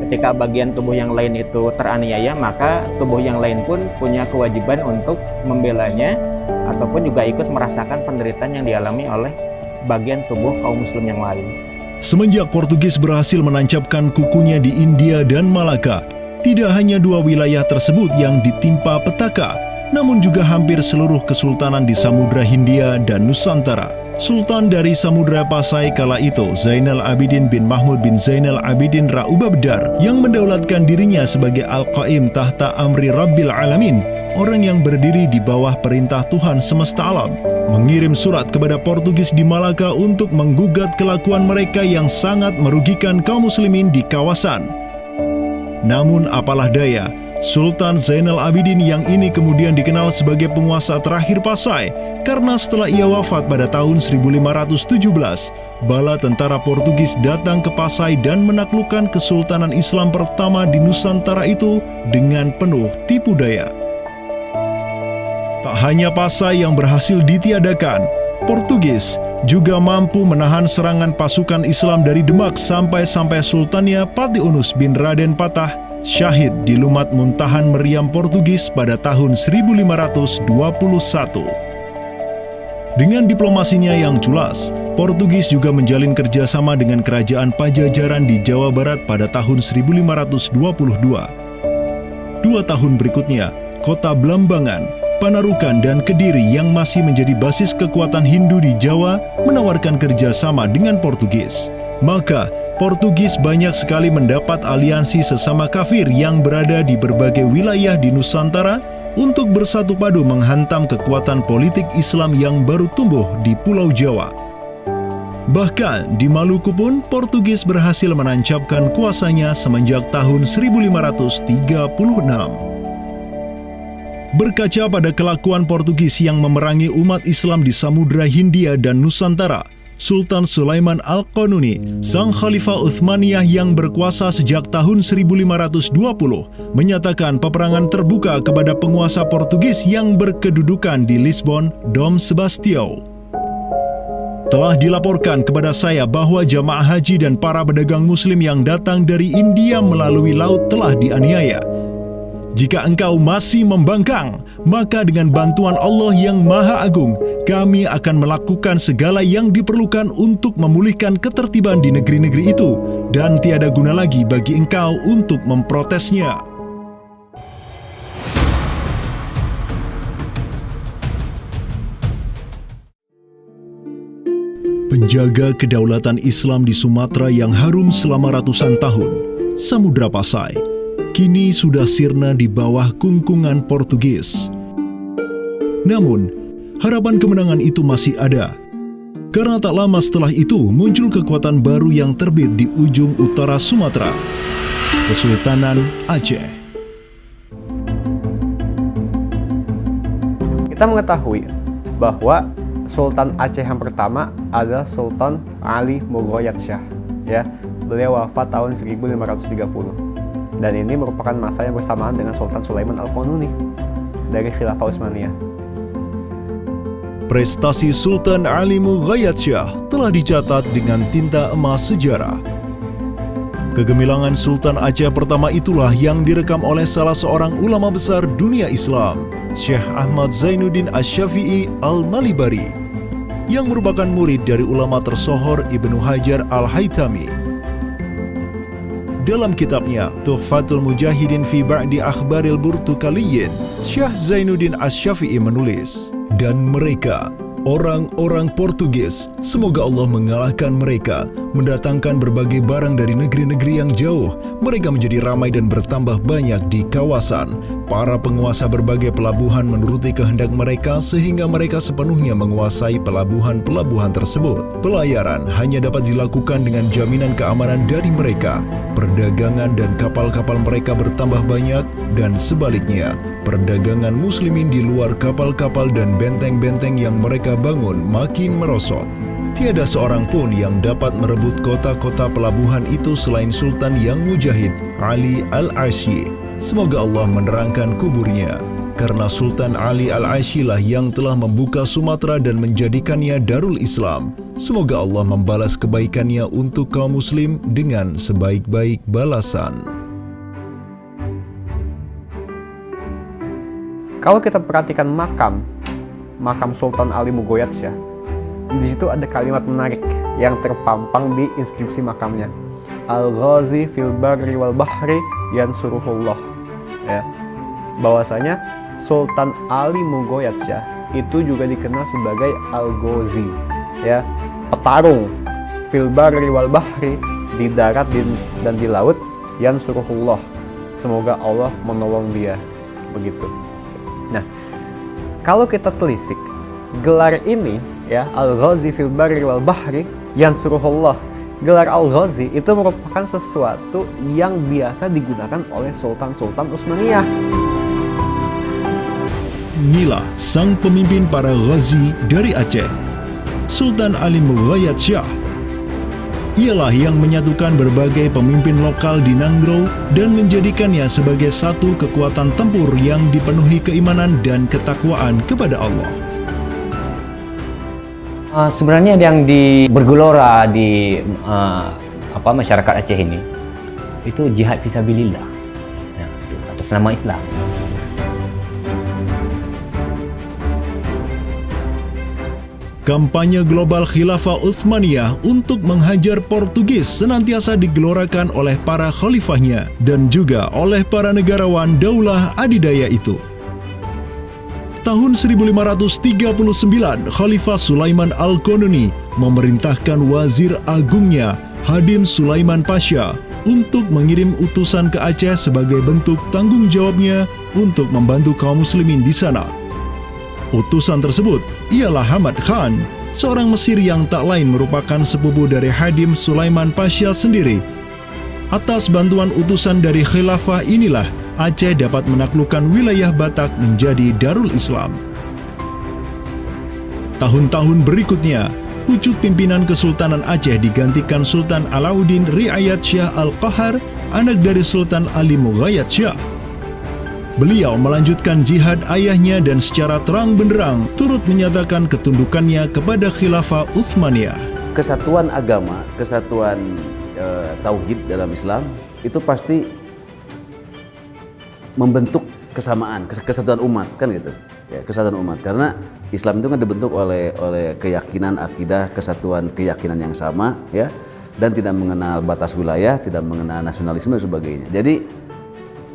Ketika bagian tubuh yang lain itu teraniaya, maka tubuh yang lain pun punya kewajiban untuk membelanya ataupun juga ikut merasakan penderitaan yang dialami oleh bagian tubuh kaum Muslim yang lain. Semenjak Portugis berhasil menancapkan kukunya di India dan Malaka, tidak hanya dua wilayah tersebut yang ditimpa petaka, namun juga hampir seluruh kesultanan di Samudra Hindia dan Nusantara. Sultan dari Samudra Pasai kala itu, Zainal Abidin bin Mahmud bin Zainal Abidin Ra Ubabdar, yang mendaulatkan dirinya sebagai Al-Qaim tahta Amri Rabbil Alamin, orang yang berdiri di bawah perintah Tuhan semesta alam, mengirim surat kepada Portugis di Malaka untuk menggugat kelakuan mereka yang sangat merugikan kaum muslimin di kawasan. Namun apalah daya, Sultan Zainal Abidin yang ini kemudian dikenal sebagai penguasa terakhir Pasai karena setelah ia wafat pada tahun 1517, bala tentara Portugis datang ke Pasai dan menaklukkan kesultanan Islam pertama di Nusantara itu dengan penuh tipu daya. Tak hanya Pasai yang berhasil ditiadakan, Portugis juga mampu menahan serangan pasukan Islam dari Demak sampai Sultannya Patiunus bin Raden Patah syahid di Lumat Muntahan Meriam Portugis pada tahun 1521. Dengan diplomasinya yang culas, Portugis juga menjalin kerjasama dengan kerajaan Pajajaran di Jawa Barat pada tahun 1522. 2 tahun berikutnya, kota Blambangan, Panarukan, dan Kediri yang masih menjadi basis kekuatan Hindu di Jawa menawarkan kerjasama dengan Portugis. Maka, Portugis banyak sekali mendapat aliansi sesama kafir yang berada di berbagai wilayah di Nusantara untuk bersatu padu menghantam kekuatan politik Islam yang baru tumbuh di Pulau Jawa. Bahkan di Maluku pun Portugis berhasil menancapkan kuasanya semenjak tahun 1536. Berkaca pada kelakuan Portugis yang memerangi umat Islam di Samudra Hindia dan Nusantara, Sultan Sulaiman Al-Qanuni, sang Khalifah Uthmaniyah yang berkuasa sejak tahun 1520, menyatakan peperangan terbuka kepada penguasa Portugis yang berkedudukan di Lisbon, Dom Sebastião. Telah dilaporkan kepada saya bahwa jamaah haji dan para pedagang muslim yang datang dari India melalui laut telah dianiaya. Jika engkau masih membangkang, maka dengan bantuan Allah yang Maha Agung, kami akan melakukan segala yang diperlukan untuk memulihkan ketertiban di negeri-negeri itu, dan tiada guna lagi bagi engkau untuk memprotesnya. Penjaga kedaulatan Islam di Sumatera yang harum selama ratusan tahun, Samudra Pasai, kini sudah sirna di bawah kungkungan Portugis. Namun, harapan kemenangan itu masih ada. Karena tak lama setelah itu muncul kekuatan baru yang terbit di ujung utara Sumatera, Kesultanan Aceh. Kita mengetahui bahwa Sultan Aceh yang pertama adalah Sultan Ali Mughayat Shah. Ya, beliau wafat tahun 1530. Dan ini merupakan masa yang bersamaan dengan Sultan Sulaiman Al-Qanuni dari Khilafah Utsmaniyah. Prestasi Sultan Ali Mughayat Shah telah dicatat dengan tinta emas sejarah. Kegemilangan Sultan Aceh pertama itulah yang direkam oleh salah seorang ulama besar dunia Islam, Syekh Ahmad Zainuddin Asy-Syafi'i Al-Malibari, yang merupakan murid dari ulama tersohor Ibnu Hajar Al-Haytami. Dalam kitabnya Tuhfatul Mujahidin fi Ba'di Akhbaril Burtukaliyin, Syekh Zainuddin Asy-Syafi'i menulis, dan mereka orang-orang Portugis. Semoga Allah mengalahkan mereka, mendatangkan berbagai barang dari negeri-negeri yang jauh. Mereka menjadi ramai dan bertambah banyak di kawasan. Para penguasa berbagai pelabuhan menuruti kehendak mereka sehingga mereka sepenuhnya menguasai pelabuhan-pelabuhan tersebut. Pelayaran hanya dapat dilakukan dengan jaminan keamanan dari mereka. Perdagangan dan kapal-kapal mereka bertambah banyak dan sebaliknya, perdagangan muslimin di luar kapal-kapal dan benteng-benteng yang mereka bangun makin merosot. Tiada seorang pun yang dapat merebut kota-kota pelabuhan itu selain Sultan yang mujahid, Ali Al-Ashi. Semoga Allah menerangkan kuburnya. Karena Sultan Ali Al-Ashi lah yang telah membuka Sumatera dan menjadikannya Darul Islam. Semoga Allah membalas kebaikannya untuk kaum muslim dengan sebaik-baik balasan. Kalau kita perhatikan makam Sultan Ali Mugoyatsyah, di situ ada kalimat menarik yang terpampang di inskripsi makamnya. Al-Ghazi fil barri wal bahri yansuruhullah. Ya. Bahwasanya Sultan Ali Mugoyatsyah itu juga dikenal sebagai Al-Ghazi, ya, petarung fil barri wal bahri, di darat dan di laut, yansuruhullah, semoga Allah menolong dia, begitu. Nah, kalau kita telisik gelar ini, ya, Al-Ghazi fil barri wal bahri yansuruhullah, gelar Al-Ghazi itu merupakan sesuatu yang biasa digunakan oleh sultan-sultan Utsmaniyah. Inilah sang pemimpin para Ghazi dari Aceh, Sultan Ali Mughayat-Syah. Ialah yang menyatukan berbagai pemimpin lokal di Nanggro dan menjadikannya sebagai satu kekuatan tempur yang dipenuhi keimanan dan ketakwaan kepada Allah. Sebenarnya yang bergelora di masyarakat Aceh ini itu jihad fisabilillah, ya, atas nama Islam. Kampanye global Khilafah Utsmaniyah untuk menghajar Portugis senantiasa digelorakan oleh para khalifahnya dan juga oleh para negarawan Daulah Adidaya itu. Tahun 1539, Khalifah Sulaiman Al-Qanuni memerintahkan wazir agungnya Hadim Sulaiman Pasha untuk mengirim utusan ke Aceh sebagai bentuk tanggung jawabnya untuk membantu kaum muslimin di sana. Utusan tersebut ialah Hamad Khan, seorang Mesir yang tak lain merupakan sepupu dari Hadim Sulaiman Pasha sendiri. Atas bantuan utusan dari khilafah inilah Aceh dapat menaklukkan wilayah Batak menjadi Darul Islam. Tahun-tahun berikutnya, pucuk pimpinan Kesultanan Aceh digantikan Sultan Alauddin Riayat Syah Al-Qahar, anak dari Sultan Ali Mughayat-Syah. Beliau melanjutkan jihad ayahnya dan secara terang benderang turut menyatakan ketundukannya kepada Khilafah Utsmaniyah. Kesatuan agama, kesatuan tauhid dalam Islam itu pasti membentuk kesamaan, kesatuan umat, kan gitu. Ya, kesatuan umat, karena Islam itu kan dibentuk oleh keyakinan akidah, kesatuan keyakinan yang sama, ya, dan tidak mengenal batas wilayah, tidak mengenal nasionalisme dan sebagainya. Jadi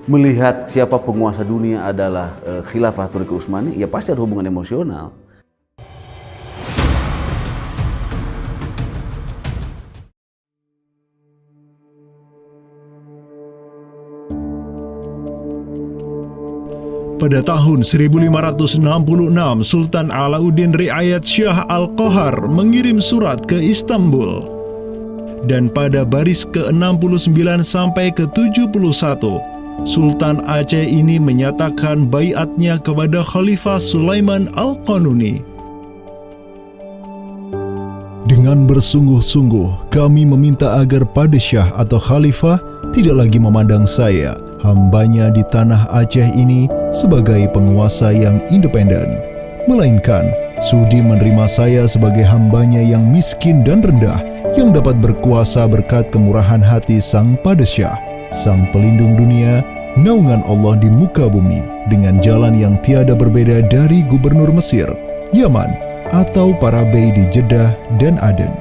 melihat siapa penguasa dunia adalah khilafah Turki Utsmani, ya pasti ada hubungan emosional. Pada tahun 1566, Sultan Alauddin Riayat Syah Al-Qahar mengirim surat ke Istanbul. Dan pada baris ke-69 sampai ke-71, Sultan Aceh ini menyatakan baiatnya kepada Khalifah Sulaiman Al-Qanuni. Dengan bersungguh-sungguh, kami meminta agar Padishah atau Khalifah tidak lagi memandang saya, hambanya di tanah Aceh ini, sebagai penguasa yang independen, melainkan sudi menerima saya sebagai hambanya yang miskin dan rendah, yang dapat berkuasa berkat kemurahan hati Sang Padishah, Sang Pelindung dunia, naungan Allah di muka bumi, dengan jalan yang tiada berbeda dari gubernur Mesir, Yaman, atau para bey di Jeddah dan Aden.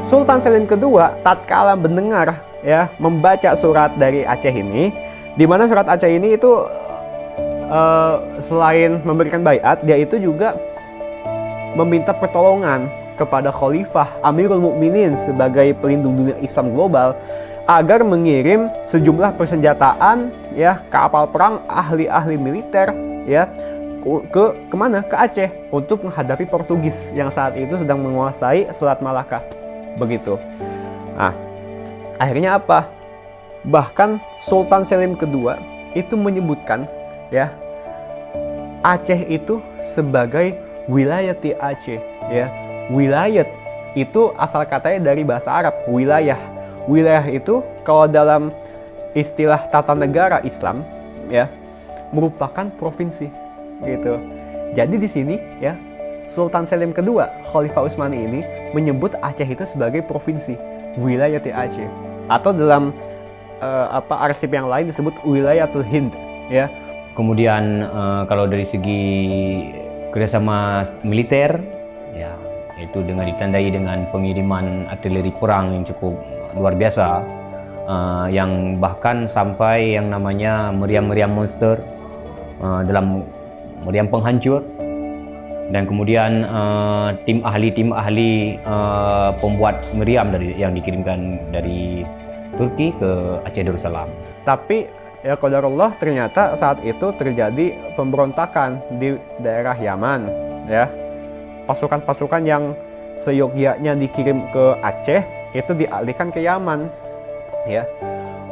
Sultan Selim II tatkala mendengar, ya, membaca surat dari Aceh ini, di mana surat Aceh ini itu selain memberikan baiat, dia itu juga meminta pertolongan kepada Khalifah Amirul Mukminin sebagai pelindung dunia Islam global agar mengirim sejumlah persenjataan ya, kapal perang, ahli-ahli militer ya kemana? Ke Aceh untuk menghadapi Portugis yang saat itu sedang menguasai Selat Malaka. Begitu. Nah, akhirnya apa? Bahkan Sultan Selim kedua itu menyebutkan ya Aceh itu sebagai wilayati Aceh ya. Wilayat itu asal katanya dari bahasa Arab, wilayah. Wilayah itu kalau dalam istilah tata negara Islam ya merupakan provinsi gitu. Jadi di sini ya Sultan Selim kedua Khalifah Utsmani ini menyebut Aceh itu sebagai provinsi, wilayati Aceh, atau dalam arsip yang lain disebut wilayatul Hind ya. Kemudian kalau dari segi kerjasama militer ya, itu dengan ditandai dengan pengiriman artileri perang yang cukup luar biasa, yang bahkan sampai yang namanya meriam-meriam monster dalam meriam penghancur, dan kemudian tim ahli pembuat meriam yang dikirimkan dari Turki ke Aceh Darussalam. Tapi ya qadarullah ternyata saat itu terjadi pemberontakan di daerah Yaman ya. Pasukan-pasukan yang seyogyanya dikirim ke Aceh itu dialihkan ke Yaman ya.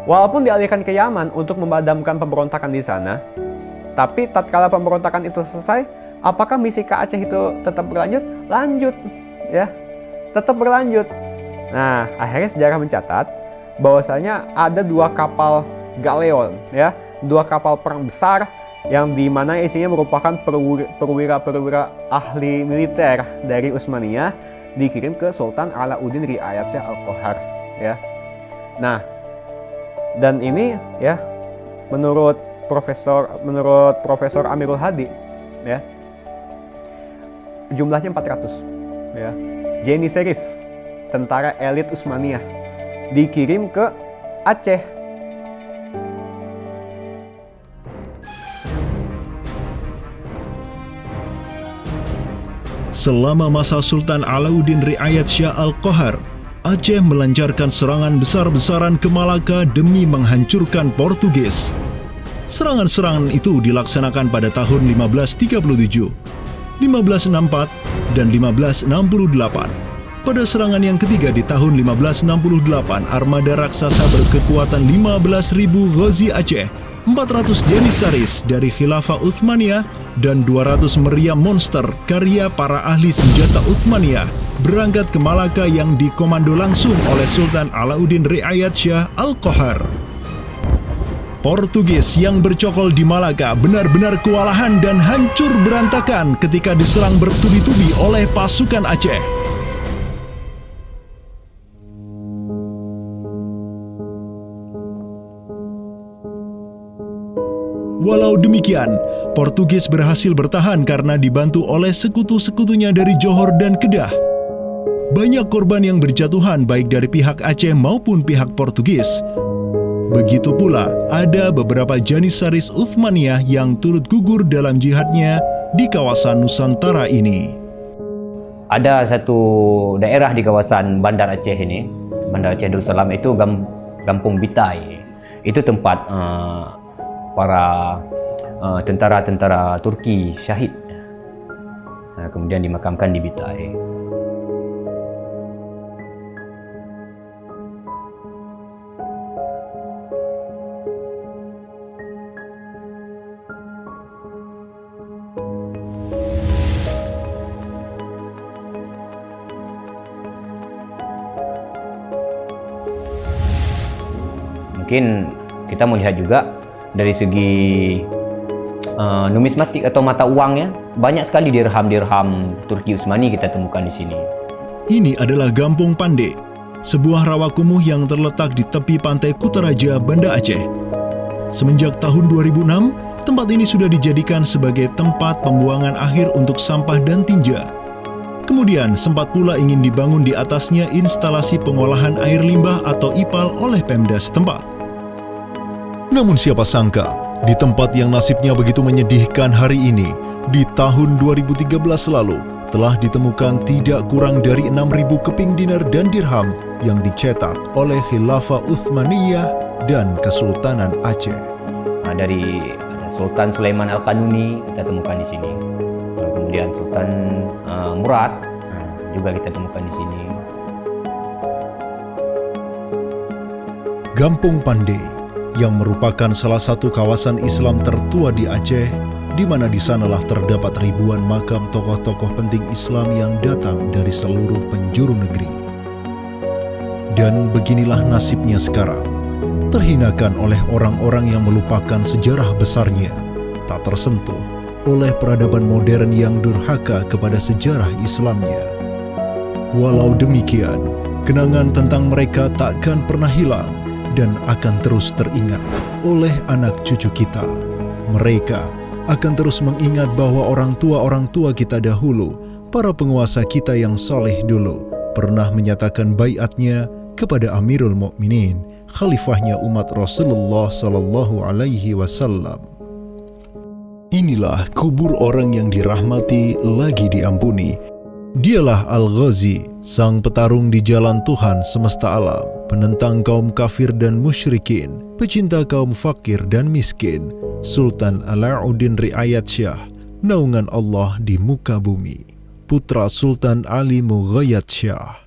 Walaupun dialihkan ke Yaman untuk memadamkan pemberontakan di sana, tapi tatkala pemberontakan itu selesai, apakah misi ke Aceh itu tetap berlanjut? Lanjut ya. Tetap berlanjut. Nah, akhirnya sejarah mencatat bahwasanya ada 2 kapal galeon ya, 2 kapal perang besar yang dimana isinya merupakan perwira-perwira ahli militer dari Utsmaniyah dikirim ke Sultan Alauddin Riayat Shah Al-Qahar ya. Nah, dan ini ya menurut Profesor Amirul Hadi ya jumlahnya 400 ya. Janissaries, tentara elit Utsmaniyah, dikirim ke Aceh. Selama masa Sultan Alauddin Riayat Shah Al-Qahar, Aceh melancarkan serangan besar-besaran ke Malaka demi menghancurkan Portugis. Serangan-serangan itu dilaksanakan pada tahun 1537, 1564, dan 1568. Pada serangan yang ketiga di tahun 1568, armada raksasa berkekuatan 15.000 Ghazi Aceh, 400 Janissaries dari Khilafah Utsmaniyah, dan 200 meriam monster karya para ahli senjata Utsmaniyah berangkat ke Malaka yang dikomando langsung oleh Sultan Alauddin Riayat Shah Al-Qahar. Portugis yang bercokol di Malaka benar-benar kewalahan dan hancur berantakan ketika diserang bertubi-tubi oleh pasukan Aceh. Walau demikian, Portugis berhasil bertahan karena dibantu oleh sekutu-sekutunya dari Johor dan Kedah. Banyak korban yang berjatuhan baik dari pihak Aceh maupun pihak Portugis. Begitu pula ada beberapa Janissaries Utsmaniyah yang turut gugur dalam jihadnya di kawasan Nusantara ini. Ada satu daerah di kawasan Bandar Aceh ini, Bandar Aceh Darussalam, itu Kampung Bitai. Itu tempat para tentara-tentara Turki syahid, kemudian dimakamkan di Bitai. Mungkin kita melihat juga dari segi numismatik atau mata uangnya, banyak sekali dirham-dirham Turki Utsmani kita temukan di sini. Ini adalah Gampung Pande, sebuah rawa kumuh yang terletak di tepi pantai Kutaraja, Banda Aceh. Semenjak tahun 2006, tempat ini sudah dijadikan sebagai tempat pembuangan akhir untuk sampah dan tinja. Kemudian sempat pula ingin dibangun di atasnya instalasi pengolahan air limbah atau IPAL oleh Pemda setempat. Namun siapa sangka, di tempat yang nasibnya begitu menyedihkan hari ini, di tahun 2013 lalu, telah ditemukan tidak kurang dari 6.000 keping dinar dan dirham yang dicetak oleh Khilafah Utsmaniyah dan Kesultanan Aceh. Dari Sultan Sulaiman Al-Kanuni kita temukan di sini. Kemudian Sultan Murad juga kita temukan di sini. Gampung Pandey yang merupakan salah satu kawasan Islam tertua di Aceh, di mana di sanalah terdapat ribuan makam tokoh-tokoh penting Islam yang datang dari seluruh penjuru negeri. Dan beginilah nasibnya sekarang, terhinakan oleh orang-orang yang melupakan sejarah besarnya, tak tersentuh oleh peradaban modern yang durhaka kepada sejarah Islamnya. Walau demikian, kenangan tentang mereka takkan pernah hilang dan akan terus teringat oleh anak cucu kita. Mereka akan terus mengingat bahwa orang tua kita dahulu, para penguasa kita yang soleh dulu, pernah menyatakan baiatnya kepada Amirul Mukminin, khalifahnya umat Rasulullah Sallallahu Alaihi Wasallam. Inilah kubur orang yang dirahmati lagi diampuni. Dialah Al-Ghazi, sang petarung di jalan Tuhan semesta alam, penentang kaum kafir dan musyrikin, pecinta kaum fakir dan miskin, Sultan Alauddin Riayat Syah, naungan Allah di muka bumi, putra Sultan Ali Mughayat Syah.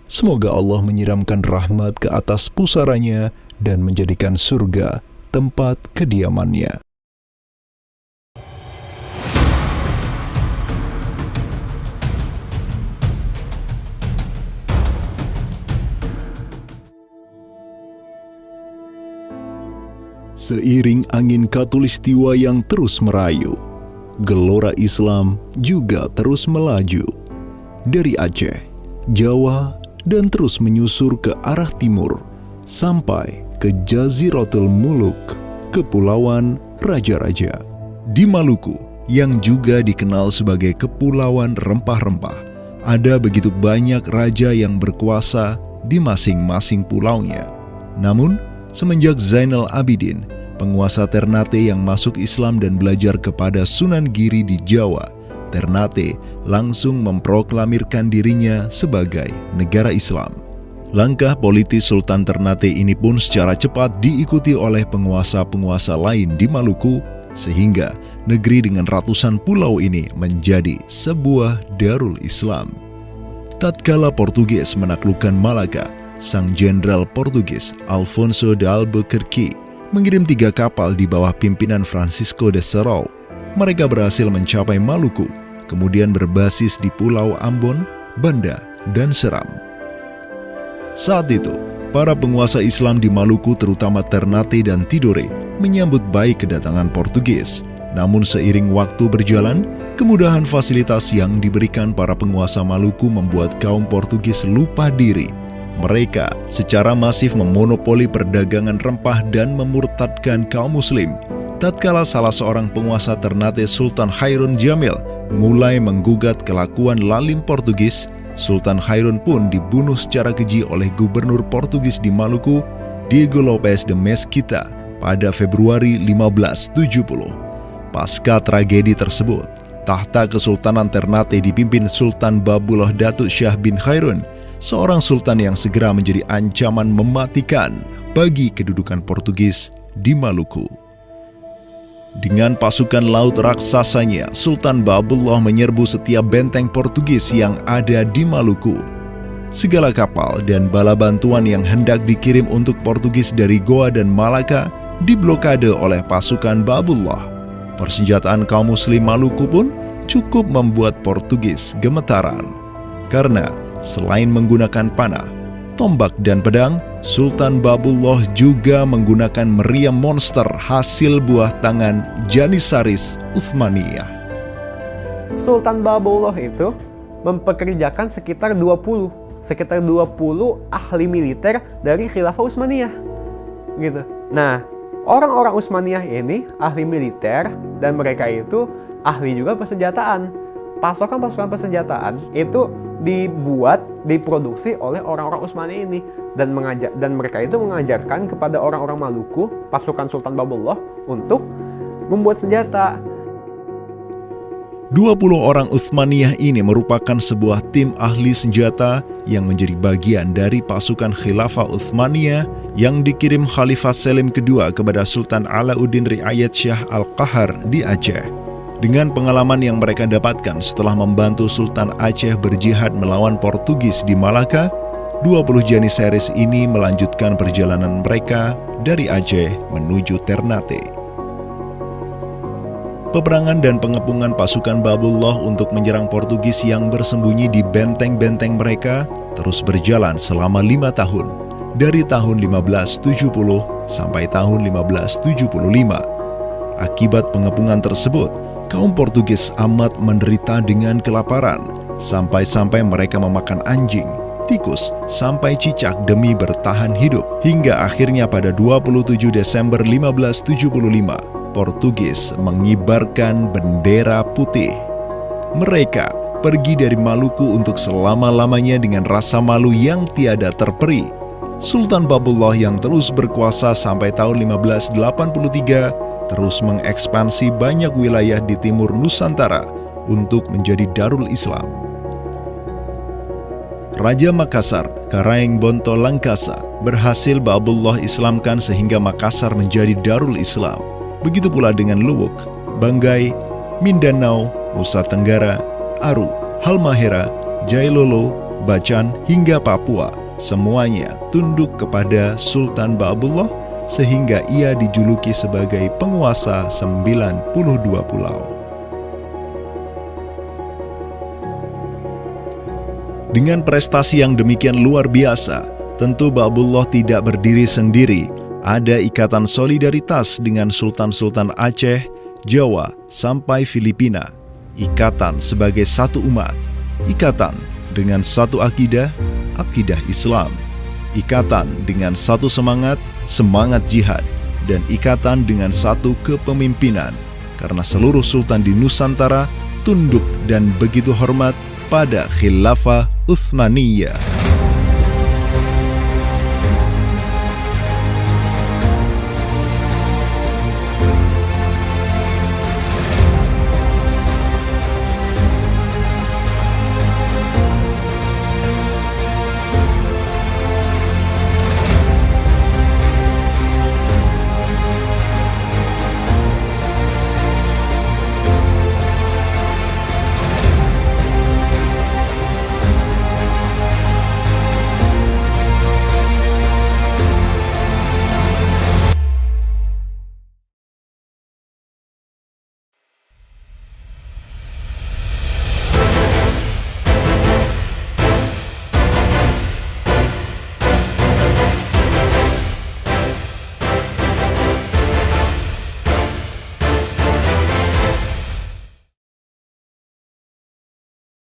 Semoga Allah menyiramkan rahmat ke atas pusaranya dan menjadikan surga tempat kediamannya. Seiring angin khatulistiwa yang terus merayu, gelora Islam juga terus melaju dari Aceh, Jawa, dan terus menyusur ke arah timur sampai ke Jaziratul Muluk, Kepulauan Raja-Raja. Di Maluku, yang juga dikenal sebagai Kepulauan Rempah-Rempah, ada begitu banyak raja yang berkuasa di masing-masing pulaunya. Namun, semenjak Zainal Abidin, penguasa Ternate yang masuk Islam dan belajar kepada Sunan Giri di Jawa, Ternate langsung memproklamirkan dirinya sebagai negara Islam. Langkah politis Sultan Ternate ini pun secara cepat diikuti oleh penguasa-penguasa lain di Maluku, sehingga negeri dengan ratusan pulau ini menjadi sebuah darul Islam. Tatkala Portugis menaklukkan Malaka, sang jenderal Portugis Alfonso de Albuquerque mengirim 3 kapal di bawah pimpinan Francisco de Serrao. Mereka berhasil mencapai Maluku, kemudian berbasis di Pulau Ambon, Banda, dan Seram. Saat itu, para penguasa Islam di Maluku terutama Ternate dan Tidore menyambut baik kedatangan Portugis. Namun seiring waktu berjalan, kemudahan fasilitas yang diberikan para penguasa Maluku membuat kaum Portugis lupa diri. Mereka secara masif memonopoli perdagangan rempah dan memurtadkan kaum muslim. Tatkala salah seorang penguasa Ternate, Sultan Hairun Jamil, mulai menggugat kelakuan lalim Portugis, Sultan Hairun pun dibunuh secara keji oleh gubernur Portugis di Maluku, Diego Lopes de Mesquita, pada Februari 1570. Pasca tragedi tersebut, tahta Kesultanan Ternate dipimpin Sultan Babullah Datuk Syah bin Hairun, seorang sultan yang segera menjadi ancaman mematikan bagi kedudukan Portugis di Maluku. Dengan pasukan laut raksasanya, Sultan Babullah menyerbu setiap benteng Portugis yang ada di Maluku. Segala kapal dan bala bantuan yang hendak dikirim untuk Portugis dari Goa dan Malaka diblokade oleh pasukan Babullah. Persenjataan kaum muslim Maluku pun cukup membuat Portugis gemetaran. Karena selain menggunakan panah, tombak, dan pedang, Sultan Babullah juga menggunakan meriam monster hasil buah tangan Janissaris Utsmaniyah. Sultan Babullah itu mempekerjakan sekitar 20 ahli militer dari Khilafah Utsmaniyah. Gitu. Nah, orang-orang Utsmaniyah ini ahli militer dan mereka itu ahli juga persenjataan. Pasukan-pasukan persenjataan itu diproduksi oleh orang-orang Utsmani ini dan mereka itu mengajarkan kepada orang-orang Maluku, pasukan Sultan Babullah, untuk membuat senjata. 20 orang Utsmaniyah ini merupakan sebuah tim ahli senjata yang menjadi bagian dari pasukan Khilafah Utsmaniyah yang dikirim Khalifah Selim kedua kepada Sultan Alauddin Riayat Shah Al-Qahar di Aceh. Dengan pengalaman yang mereka dapatkan setelah membantu Sultan Aceh berjihad melawan Portugis di Malaka, 20 Janissaries ini melanjutkan perjalanan mereka dari Aceh menuju Ternate. Peperangan dan pengepungan pasukan Babullah untuk menyerang Portugis yang bersembunyi di benteng-benteng mereka terus berjalan selama 5 tahun, dari tahun 1570 sampai tahun 1575. Akibat pengepungan tersebut, kaum Portugis amat menderita dengan kelaparan, sampai-sampai mereka memakan anjing, tikus, sampai cicak demi bertahan hidup. Hingga akhirnya pada 27 Desember 1575, Portugis mengibarkan bendera putih. Mereka pergi dari Maluku untuk selama-lamanya dengan rasa malu yang tiada terperi. Sultan Babullah yang terus berkuasa sampai tahun 1583 terus mengekspansi banyak wilayah di timur Nusantara untuk menjadi Darul Islam. Raja Makassar, Karaeng Bonto Langkasa, berhasil Babullah Islamkan sehingga Makassar menjadi Darul Islam. Begitu pula dengan Luwuk, Banggai, Mindanao, Nusa Tenggara, Aru, Halmahera, Jailolo, Bacan, hingga Papua. Semuanya tunduk kepada Sultan Babullah sehingga ia dijuluki sebagai penguasa 92 pulau. Dengan prestasi yang demikian luar biasa, tentu Babullah tidak berdiri sendiri. Ada ikatan solidaritas dengan sultan-sultan Aceh, Jawa, sampai Filipina. Ikatan sebagai satu umat. Ikatan dengan satu akidah, akidah Islam. Ikatan dengan satu semangat, semangat jihad. Dan ikatan dengan satu kepemimpinan. Karena seluruh sultan di Nusantara tunduk dan begitu hormat pada Khilafah Utsmaniyah.